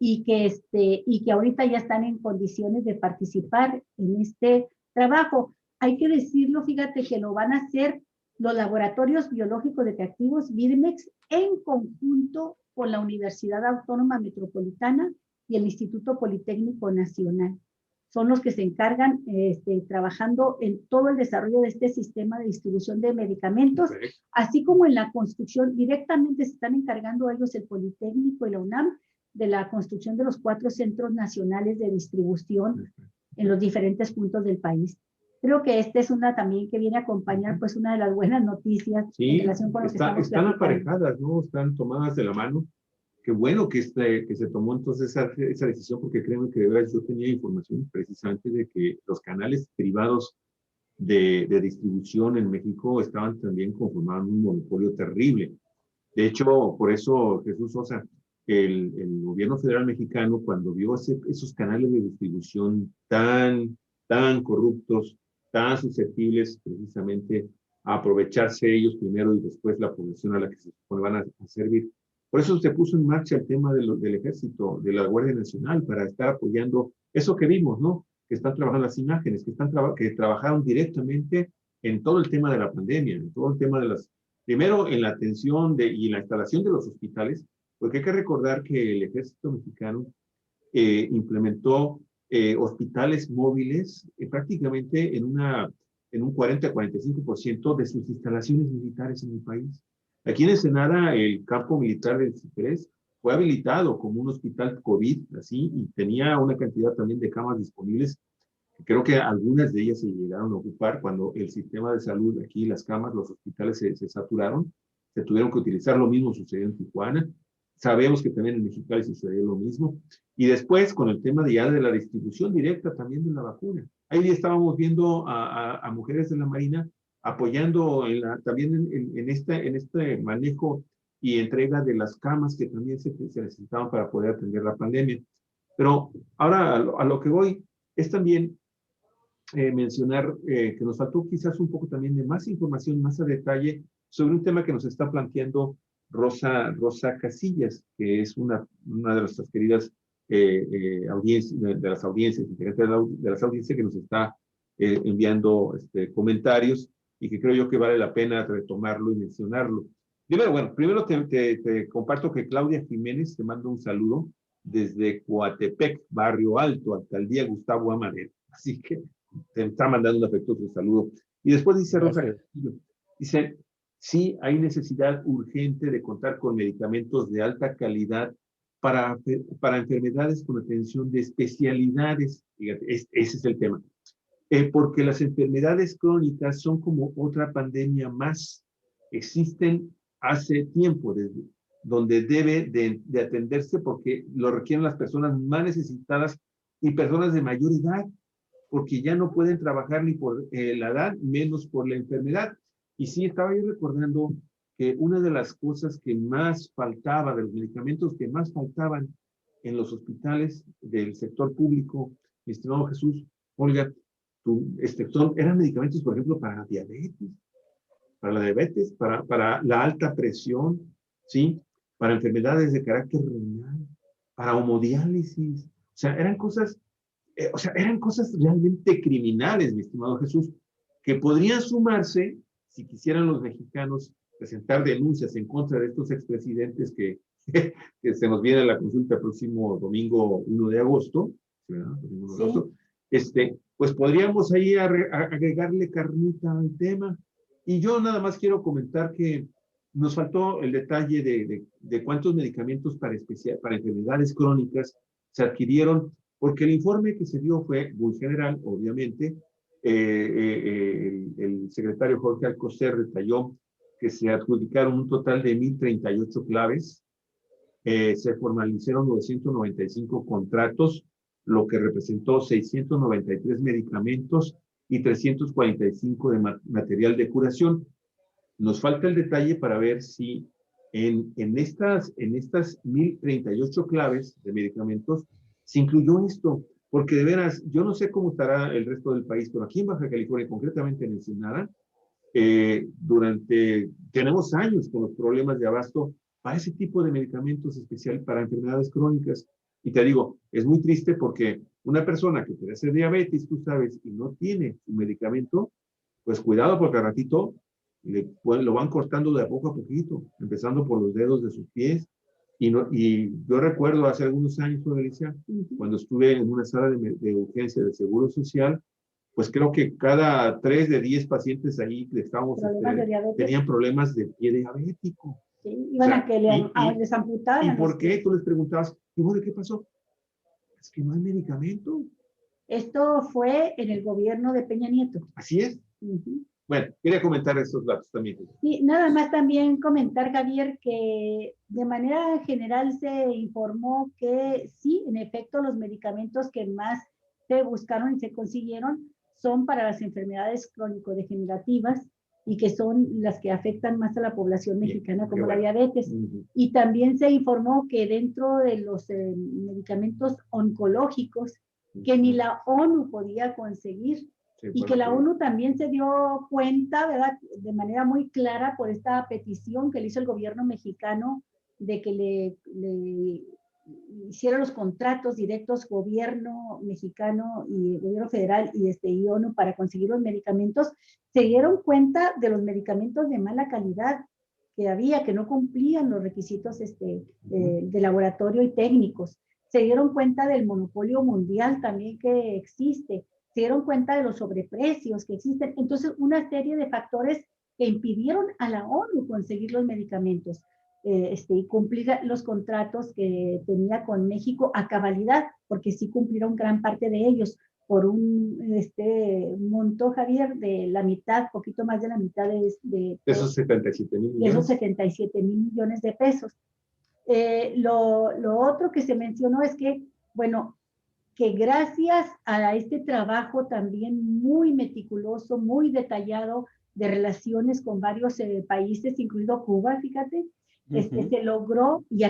Y que ahorita ya están en condiciones de participar en este trabajo. Hay que decirlo, fíjate que lo van a hacer los laboratorios biológicos de reactivos Birmex en conjunto con la Universidad Autónoma Metropolitana y el Instituto Politécnico Nacional. Son los que se encargan trabajando en todo el desarrollo de este sistema de distribución de medicamentos, así como en la construcción. Directamente se están encargando ellos, el Politécnico y la UNAM, de la construcción de los 4 centros nacionales de distribución en los diferentes puntos del país. Creo que esta es una también que viene a acompañar pues una de las buenas noticias en relación con lo que estamos están aparejadas, ¿no? Están tomadas de la mano. Qué bueno que se tomó entonces esa decisión, porque créeme que de verdad yo tenía información precisamente de que los canales privados de distribución en México estaban también conformando un monopolio terrible. De hecho, por eso, Jesús Sosa, el gobierno federal mexicano, cuando vio esos canales de distribución tan corruptos, tan susceptibles precisamente a aprovecharse ellos primero y después la población a la que se supone van a servir. Por eso se puso en marcha el tema del ejército, de la Guardia Nacional, para estar apoyando eso que vimos, ¿no? Que están trabajando las imágenes, que trabajaron directamente en todo el tema de la pandemia, en todo el tema de primero en la atención y la instalación de los hospitales, porque hay que recordar que el ejército mexicano implementó hospitales móviles prácticamente en un 40-45% de sus instalaciones militares en el país. Aquí en Ensenada, el campo militar del Ciprés fue habilitado como un hospital COVID, así, y tenía una cantidad también de camas disponibles. Creo que algunas de ellas se llegaron a ocupar cuando el sistema de salud aquí, las camas, los hospitales se saturaron, se tuvieron que utilizar. Lo mismo sucedió en Tijuana. Sabemos que también en Mexicali sucedió lo mismo. Y después, con el tema ya de la distribución directa también de la vacuna. Ahí estábamos viendo a mujeres de la Marina apoyando también en este manejo y entrega de las camas que también se necesitaban para poder atender la pandemia. Pero ahora a lo que voy es también mencionar que nos faltó quizás un poco también de más información, más a detalle sobre un tema que nos está planteando Rosa Casillas, que es una de nuestras queridas audiencias, de las audiencias, integrantes de las audiencias, que nos está enviando comentarios y que creo yo que vale la pena retomarlo y mencionarlo. Primero te comparto que Claudia Jiménez te manda un saludo desde Coatepec, Barrio Alto, Alcaldía Gustavo Amadero. Así que te está mandando un afectuoso saludo. Y después dice Rosa Castillo, dice, sí hay necesidad urgente de contar con medicamentos de alta calidad para enfermedades con atención de especialidades. Fíjate, ese es el tema. Porque las enfermedades crónicas son como otra pandemia más. Existen hace tiempo, donde debe de atenderse porque lo requieren las personas más necesitadas y personas de mayor edad, porque ya no pueden trabajar ni por la edad, menos por la enfermedad. Y sí, estaba yo recordando que una de las cosas que más faltaba, de los medicamentos que más faltaban en los hospitales del sector público, mi estimado Jesús, Olga, eran medicamentos, por ejemplo, para la diabetes, para la alta presión, ¿sí? Para enfermedades de carácter renal, para hemodiálisis. O sea, eran cosas realmente criminales, mi estimado Jesús, que podrían sumarse, si quisieran los mexicanos presentar denuncias en contra de estos expresidentes que se nos viene a la consulta el próximo domingo 1 de agosto, ¿verdad? Domingo 1 de agosto, pues podríamos ahí agregarle carnita al tema. Y yo nada más quiero comentar que nos faltó el detalle de cuántos medicamentos para enfermedades crónicas se adquirieron, porque el informe que se dio fue muy general, obviamente. El secretario Jorge Alcocer detalló que se adjudicaron un total de 1,038 claves, se formalizaron 995 contratos, lo que representó 693 medicamentos y 345 de material de curación. Nos falta el detalle para ver si en estas 1,038 claves de medicamentos se incluyó esto, porque de veras, yo no sé cómo estará el resto del país, pero aquí en Baja California, concretamente en Ensenada, tenemos años con los problemas de abasto para ese tipo de medicamentos especiales para enfermedades crónicas. Y te digo, es muy triste porque una persona que padece diabetes, tú sabes, y no tiene su medicamento, pues cuidado porque al ratito lo van cortando de a poquito, empezando por los dedos de sus pies. Y yo recuerdo hace algunos años, Alicia, cuando estuve en una sala de urgencia del Seguro Social, pues creo que cada 3 de 10 pacientes ahí que estábamos, tenían problemas de pie diabético. Sí, iban a que les amputaran. ¿Y por qué? Tú les preguntabas, ¿y bueno, qué pasó? Es que no hay medicamento. Esto fue en el gobierno de Peña Nieto. Así es. Bueno, quería comentar estos datos también. Sí, nada más también comentar, Javier, que de manera general se informó que sí, en efecto, los medicamentos que más se buscaron y se consiguieron son para las enfermedades crónico-degenerativas y que son las que afectan más a la población mexicana, como la diabetes. Y también se informó que dentro de los medicamentos oncológicos, que ni la ONU podía conseguir, y que la ONU también se dio cuenta, ¿verdad?, de manera muy clara por esta petición que le hizo el gobierno mexicano de que le hiciera los contratos directos gobierno mexicano y gobierno federal y ONU para conseguir los medicamentos. Se dieron cuenta de los medicamentos de mala calidad que había, que no cumplían los requisitos de laboratorio y técnicos. Se dieron cuenta del monopolio mundial también que existe. Se dieron cuenta de los sobreprecios que existen. Entonces, una serie de factores que impidieron a la ONU conseguir los medicamentos y cumplir los contratos que tenía con México a cabalidad, porque sí cumplieron gran parte de ellos por un monto, Javier, de la mitad, poquito más de la mitad de esos 77,000 millones. De esos 77,000 millones de pesos. Lo otro que se mencionó es que, bueno, que gracias a este trabajo también muy meticuloso, muy detallado de relaciones con varios países, incluido Cuba, fíjate, se logró, y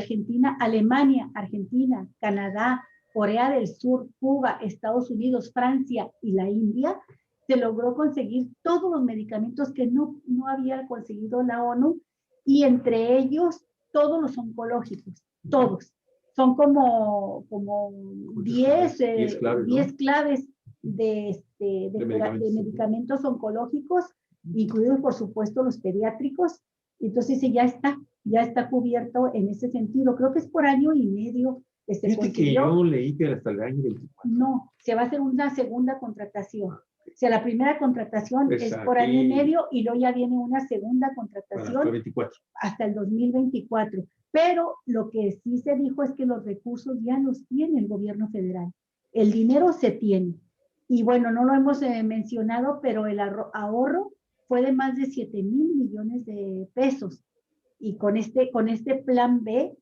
Alemania, Argentina, Canadá, Corea del Sur, Cuba, Estados Unidos, Francia y la India, se logró conseguir todos los medicamentos que no había conseguido la ONU, y entre ellos todos los oncológicos, todos. Son como 10 claves de medicamentos oncológicos, incluidos por supuesto los pediátricos. Entonces ya está cubierto en ese sentido. Creo que es por año y medio que se consiguió. Que yo leí que hasta el año 24. No, se va a hacer una segunda contratación. O sea, la primera contratación es por año y medio y luego ya viene una segunda contratación hasta el 2024. Pero lo que sí se dijo es que los recursos ya los tiene el gobierno federal. El dinero se tiene. Y bueno, no lo hemos mencionado, pero el ahorro fue de más de 7,000 millones de pesos. Y con este plan B,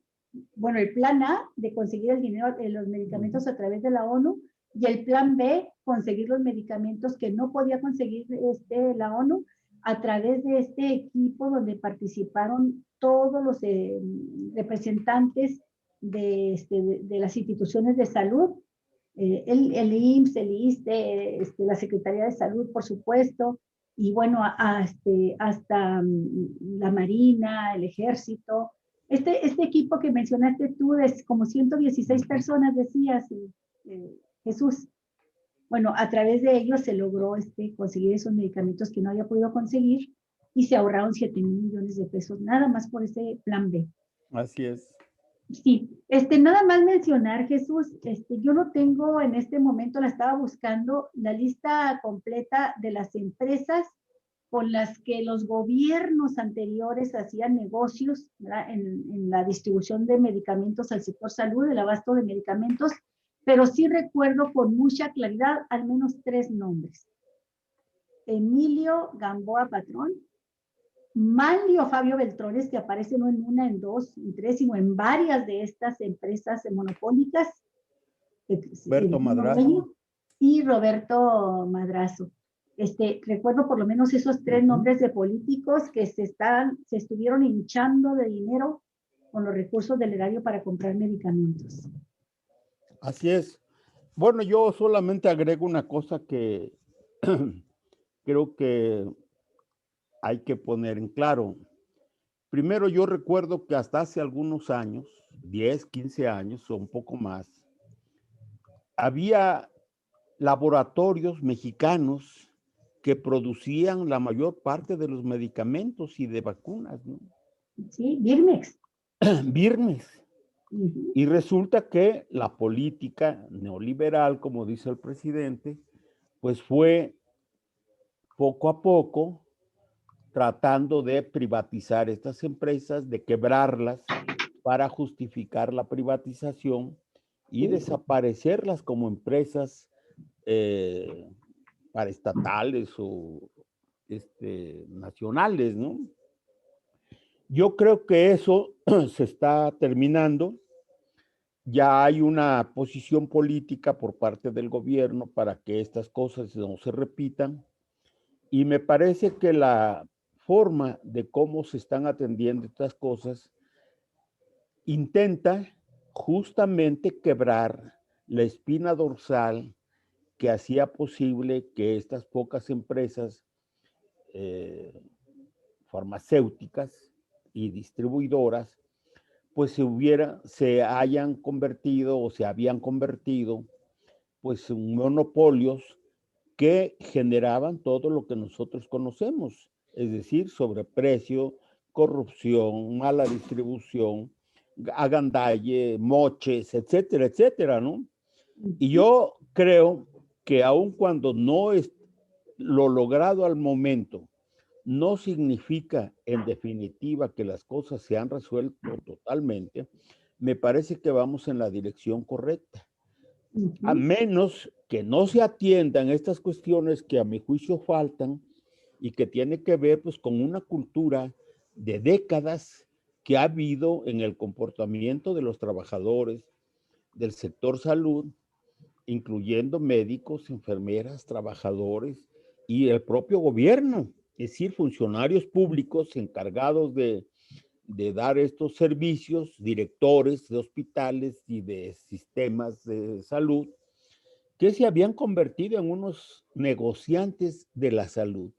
bueno, el plan A de conseguir el dinero de los medicamentos a través de la ONU, y el plan B, conseguir los medicamentos que no podía conseguir la ONU a través de este equipo donde participaron todos los representantes de las instituciones de salud, el IMSS, el ISSSTE, la Secretaría de Salud, por supuesto, y bueno, hasta la Marina, el Ejército. Este equipo que mencionaste tú es como 116 personas, decías, Jesús. Bueno, a través de ellos se logró conseguir esos medicamentos que no había podido conseguir, y se ahorraron 7,000 millones de pesos, nada más por ese plan B. Así es. Sí, nada más mencionar, Jesús, yo no tengo en este momento, la estaba buscando, la lista completa de las empresas con las que los gobiernos anteriores hacían negocios, ¿verdad? En la distribución de medicamentos al sector salud, el abasto de medicamentos, pero sí recuerdo con mucha claridad al menos 3 nombres. Emilio Gamboa Patrón, Manlio Fabio Beltrones, que aparece no en una, en dos, en tres, sino en varias de estas empresas monopólicas, Roberto Madrazo. y Roberto Madrazo. Recuerdo por lo menos esos 3 nombres de políticos que se estuvieron hinchando de dinero con los recursos del erario para comprar medicamentos. Así es. Bueno, yo solamente agrego una cosa que creo que hay que poner en claro. Primero, yo recuerdo que hasta hace algunos años, 10, 15 años o un poco más, había laboratorios mexicanos que producían la mayor parte de los medicamentos y de vacunas, ¿no? Sí, Birmex. Birmex. Y resulta que la política neoliberal, como dice el presidente, pues fue poco a poco tratando de privatizar estas empresas, de quebrarlas para justificar la privatización y desaparecerlas como empresas paraestatales o nacionales, ¿no? Yo creo que eso se está terminando. Ya hay una posición política por parte del gobierno para que estas cosas no se repitan. Y me parece que la forma de cómo se están atendiendo estas cosas intenta justamente quebrar la espina dorsal que hacía posible que estas pocas empresas farmacéuticas y distribuidoras pues se hayan convertido o se habían convertido pues en monopolios que generaban todo lo que nosotros conocemos, es decir, sobreprecio, corrupción, mala distribución, agandalle, moches, etcétera, etcétera, ¿no? Y yo creo que aun cuando no es lo logrado al momento, no significa en definitiva que las cosas se han resuelto totalmente, me parece que vamos en la dirección correcta. A menos que no se atiendan estas cuestiones que a mi juicio faltan y que tiene que ver pues con una cultura de décadas que ha habido en el comportamiento de los trabajadores del sector salud, incluyendo médicos, enfermeras, trabajadores y el propio gobierno, es decir, funcionarios públicos encargados de dar estos servicios, directores de hospitales y de sistemas de salud, que se habían convertido en unos negociantes de la salud.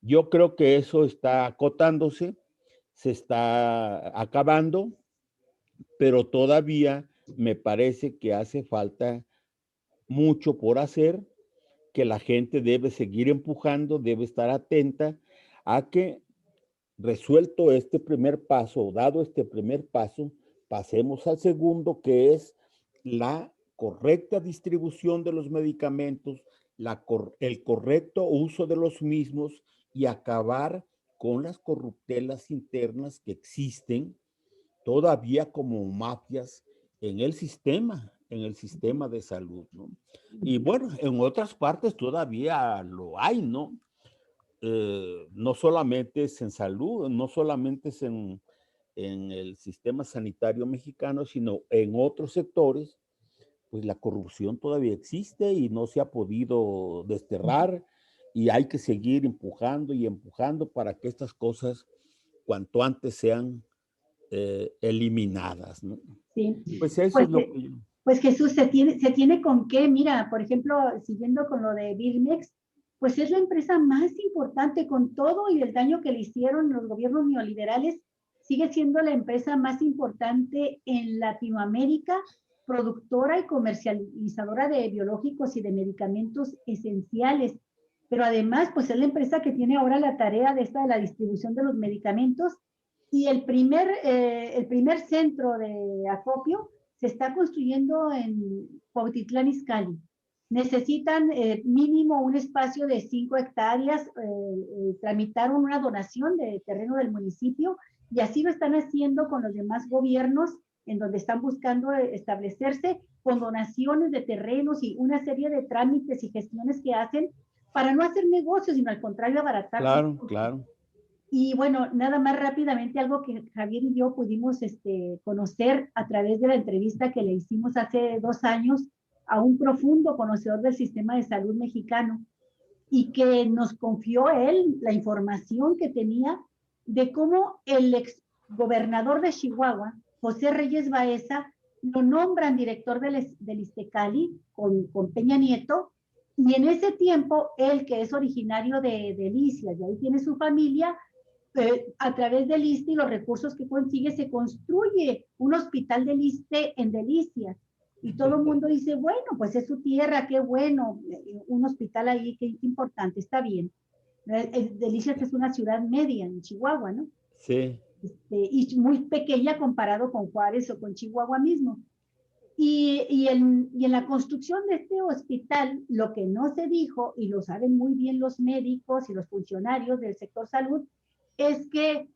Yo creo que eso está acotándose, se está acabando, pero todavía me parece que hace falta mucho por hacer, que la gente debe seguir empujando, debe estar atenta a que resuelto este primer paso, dado este primer paso, pasemos al segundo, que es la correcta distribución de los medicamentos, el correcto uso de los mismos y acabar con las corruptelas internas que existen todavía como mafias en el sistema de salud, ¿no? Y bueno, en otras partes todavía lo hay, ¿no? No solamente es en salud, no solamente es en el sistema sanitario mexicano, sino en otros sectores, pues la corrupción todavía existe y no se ha podido desterrar y hay que seguir empujando y empujando para que estas cosas cuanto antes sean eliminadas, ¿no? Sí. Pues eso es lo que yo... Pues Jesús, se tiene con qué, mira, por ejemplo, siguiendo con lo de Birmex, pues es la empresa más importante con todo y el daño que le hicieron los gobiernos neoliberales, sigue siendo la empresa más importante en Latinoamérica, productora y comercializadora de biológicos y de medicamentos esenciales. Pero además, pues es la empresa que tiene ahora la tarea de la distribución de los medicamentos Y el primer centro de acopio se está construyendo en Cuautitlán Izcalli. Necesitan mínimo un espacio de 5 hectáreas, tramitaron una donación de terreno del municipio y así lo están haciendo con los demás gobiernos en donde están buscando establecerse con donaciones de terrenos y una serie de trámites y gestiones que hacen para no hacer negocios, sino al contrario, abaratar. Claro, claro. Y bueno, nada más rápidamente, algo que Javier y yo pudimos conocer a través de la entrevista que le hicimos hace 2 años a un profundo conocedor del sistema de salud mexicano y que nos confió él la información que tenía de cómo el ex gobernador de Chihuahua, José Reyes Baeza, lo nombran director del Iztecali con Peña Nieto, y en ese tiempo él, que es originario de Delicias, y ahí tiene su familia, a través del ISSSTE y los recursos que consigue, se construye un hospital del ISSSTE en Delicias. Y todo el mundo dice, bueno, pues es su tierra, qué bueno, un hospital ahí, qué importante, está bien. Delicias es una ciudad media en Chihuahua, ¿no? Sí. Y muy pequeña comparado con Juárez o con Chihuahua mismo. Y en la construcción de este hospital, lo que no se dijo, y lo saben muy bien los médicos y los funcionarios del sector salud, es que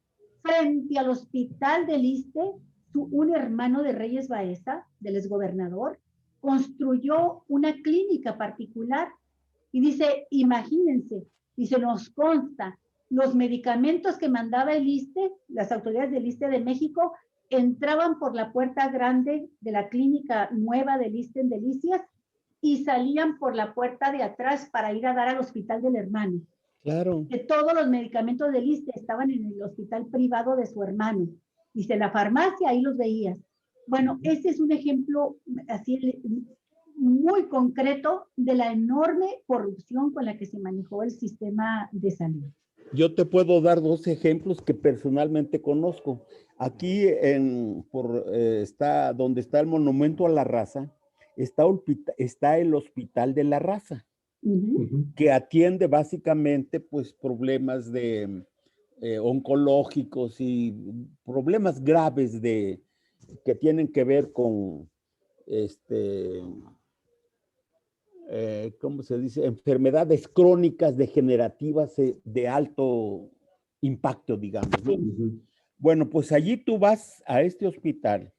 frente al hospital del ISSSTE, un hermano de Reyes Baeza, del exgobernador, construyó una clínica particular y dice, imagínense, dice, nos consta, los medicamentos que mandaba el ISSSTE, las autoridades del ISSSTE de México, entraban por la puerta grande de la clínica nueva del ISSSTE en Delicias y salían por la puerta de atrás para ir a dar al hospital del hermano. Claro. Que todos los medicamentos del ISSSTE estaban en el hospital privado de su hermano. Dice, la farmacia, ahí los veías. Bueno, ese es un ejemplo así muy concreto de la enorme corrupción con la que se manejó el sistema de salud. Yo te puedo dar 2 ejemplos que personalmente conozco. Aquí está donde está el Monumento a la Raza, está el Hospital de la Raza, que atiende básicamente pues problemas de oncológicos y problemas graves que tienen que ver con ¿cómo se dice? Enfermedades crónicas degenerativas de alto impacto, digamos, ¿no? Bueno, pues allí tú vas a este hospital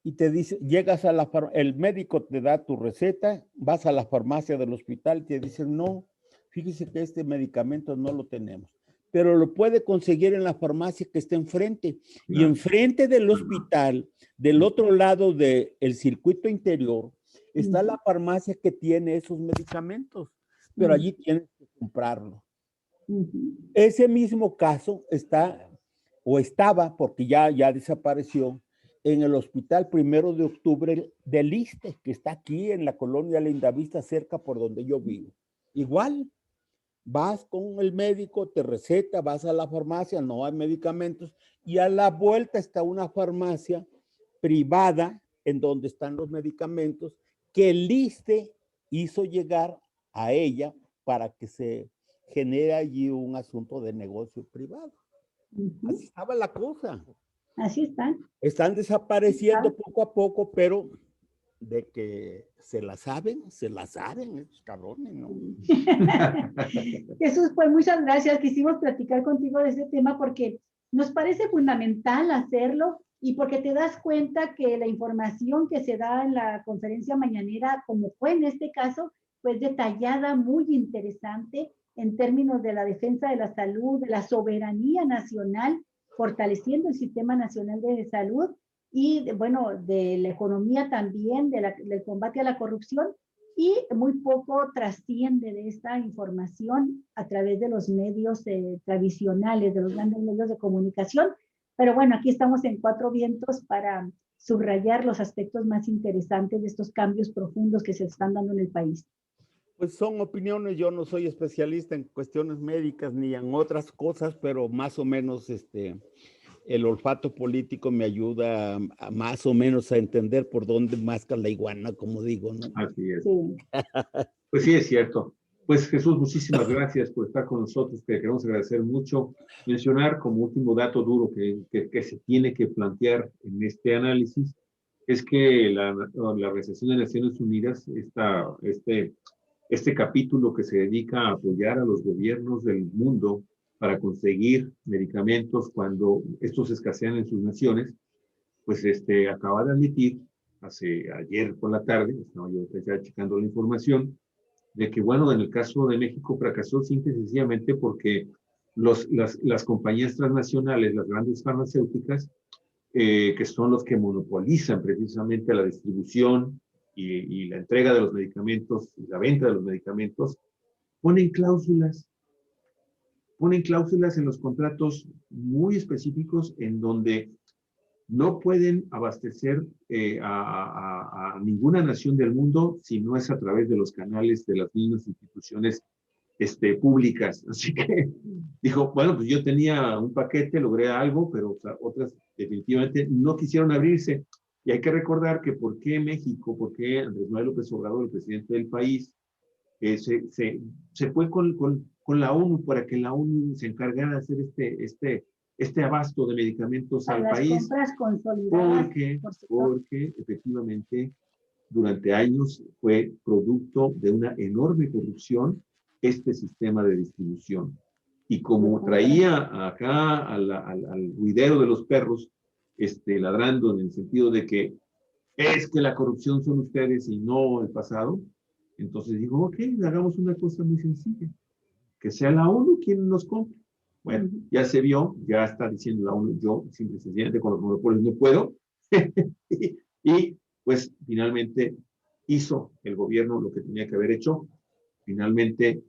y te dice, llegas a el médico te da tu receta, vas a la farmacia del hospital y te dicen, no, fíjese que este medicamento no lo tenemos, pero lo puede conseguir en la farmacia que está enfrente. Y enfrente del hospital, del otro lado del circuito interior, está la farmacia que tiene esos medicamentos, pero allí tienes que comprarlo. Ese mismo caso estaba, porque ya desapareció, en el Hospital 1 de Octubre del ISSSTE, que está aquí en la colonia Lindavista, cerca por donde yo vivo. Igual, vas con el médico, te receta, vas a la farmacia, no hay medicamentos, y a la vuelta está una farmacia privada en donde están los medicamentos que el ISSSTE hizo llegar a ella para que se genere allí un asunto de negocio privado. Así estaba la cosa. Así están. Están desapareciendo poco a poco, pero de que se la saben esos cabrones, ¿no? Jesús, pues muchas gracias. Quisimos platicar contigo de ese tema porque nos parece fundamental hacerlo y porque te das cuenta que la información que se da en la conferencia mañanera, como fue en este caso, pues detallada, muy interesante en términos de la defensa de la salud, de la soberanía nacional, fortaleciendo el Sistema Nacional de Salud y, bueno, de la economía también, del combate a la corrupción, y muy poco trasciende de esta información a través de los medios tradicionales, de los grandes medios de comunicación. Pero bueno, aquí estamos en Cuatro Vientos para subrayar los aspectos más interesantes de estos cambios profundos que se están dando en el país. Pues son opiniones, yo no soy especialista en cuestiones médicas ni en otras cosas, pero más o menos el olfato político me ayuda más o menos a entender por dónde masca la iguana, como digo, ¿no? Así es. Sí. Pues sí, es cierto. Pues Jesús, muchísimas gracias por estar con nosotros, te queremos agradecer mucho. Mencionar como último dato duro que se tiene que plantear en este análisis es que la Organización de Naciones Unidas, este capítulo que se dedica a apoyar a los gobiernos del mundo para conseguir medicamentos cuando estos escasean en sus naciones, pues acaba de admitir, ayer por la tarde, estaba yo ya checando la información, de que, bueno, en el caso de México fracasó simple y sencillamente porque las compañías transnacionales, las grandes farmacéuticas, que son los que monopolizan precisamente la distribución y la entrega de los medicamentos y la venta de los medicamentos, ponen cláusulas en los contratos muy específicos en donde no pueden abastecer a ninguna nación del mundo si no es a través de los canales de las mismas instituciones públicas. Así que dijo, bueno, pues yo tenía un paquete, logré algo, pero o sea, otras definitivamente no quisieron abrirse. Y hay que recordar que por qué México, por qué Andrés Manuel López Obrador, el presidente del país, se fue con la ONU para que la ONU se encargara de hacer este abasto de medicamentos al país. Compras consolidadas, porque efectivamente durante años fue producto de una enorme corrupción este sistema de distribución. Y como traía acá al huidero de los perros ladrando en el sentido de que es que la corrupción son ustedes y no el pasado, entonces digo, ok, hagamos una cosa muy sencilla, que sea la ONU quien nos compre. Bueno, ya se vio, ya está diciendo la ONU, yo simple y sencillamente con los monopolios no puedo. y pues finalmente hizo el gobierno lo que tenía que haber hecho, finalmente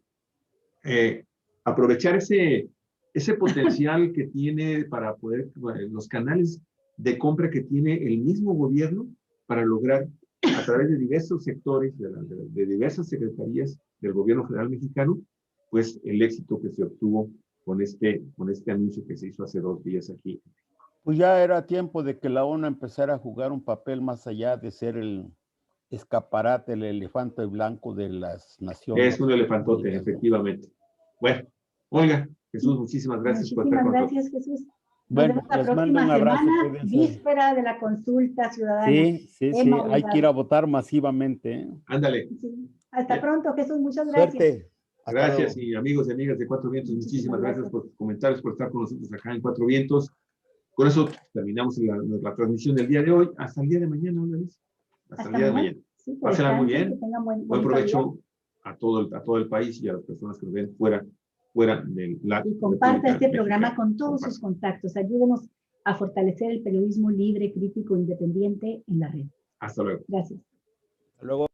aprovechar ese potencial que tiene para poder, los canales de compra que tiene el mismo gobierno para lograr a través de diversos sectores, de diversas secretarías del gobierno federal mexicano, pues el éxito que se obtuvo con este anuncio que se hizo hace 2 días aquí. Pues ya era tiempo de que la ONU empezara a jugar un papel más allá de ser el escaparate, el elefante blanco de las naciones. Es un elefantote, efectivamente. Bueno, oiga, Jesús, muchísimas gracias por estar con nosotros. Muchísimas gracias, Jesús. Bueno, nos vemos la les mando próxima un abrazo, semana, cuídense. víspera de la consulta ciudadana. Sí, hay que ir a votar masivamente, ¿eh? Ándale. Sí. Hasta pronto, Jesús, muchas gracias. Suerte. Gracias, y amigos y amigas de Cuatro Vientos, muchísimas gracias por sus comentarios, por estar con nosotros acá en Cuatro Vientos. Con eso terminamos la transmisión del día de hoy. Hasta el día de mañana, ¿no, Luis? Hasta el día de mañana. Sí, pásenla muy bien. Que tengan buen provecho a todo el país y a las personas que nos ven fuera del la y comparta este programa con todos sus contactos. Ayúdenos a fortalecer el periodismo libre, crítico, independiente en la red. Hasta luego. Gracias. Hasta luego.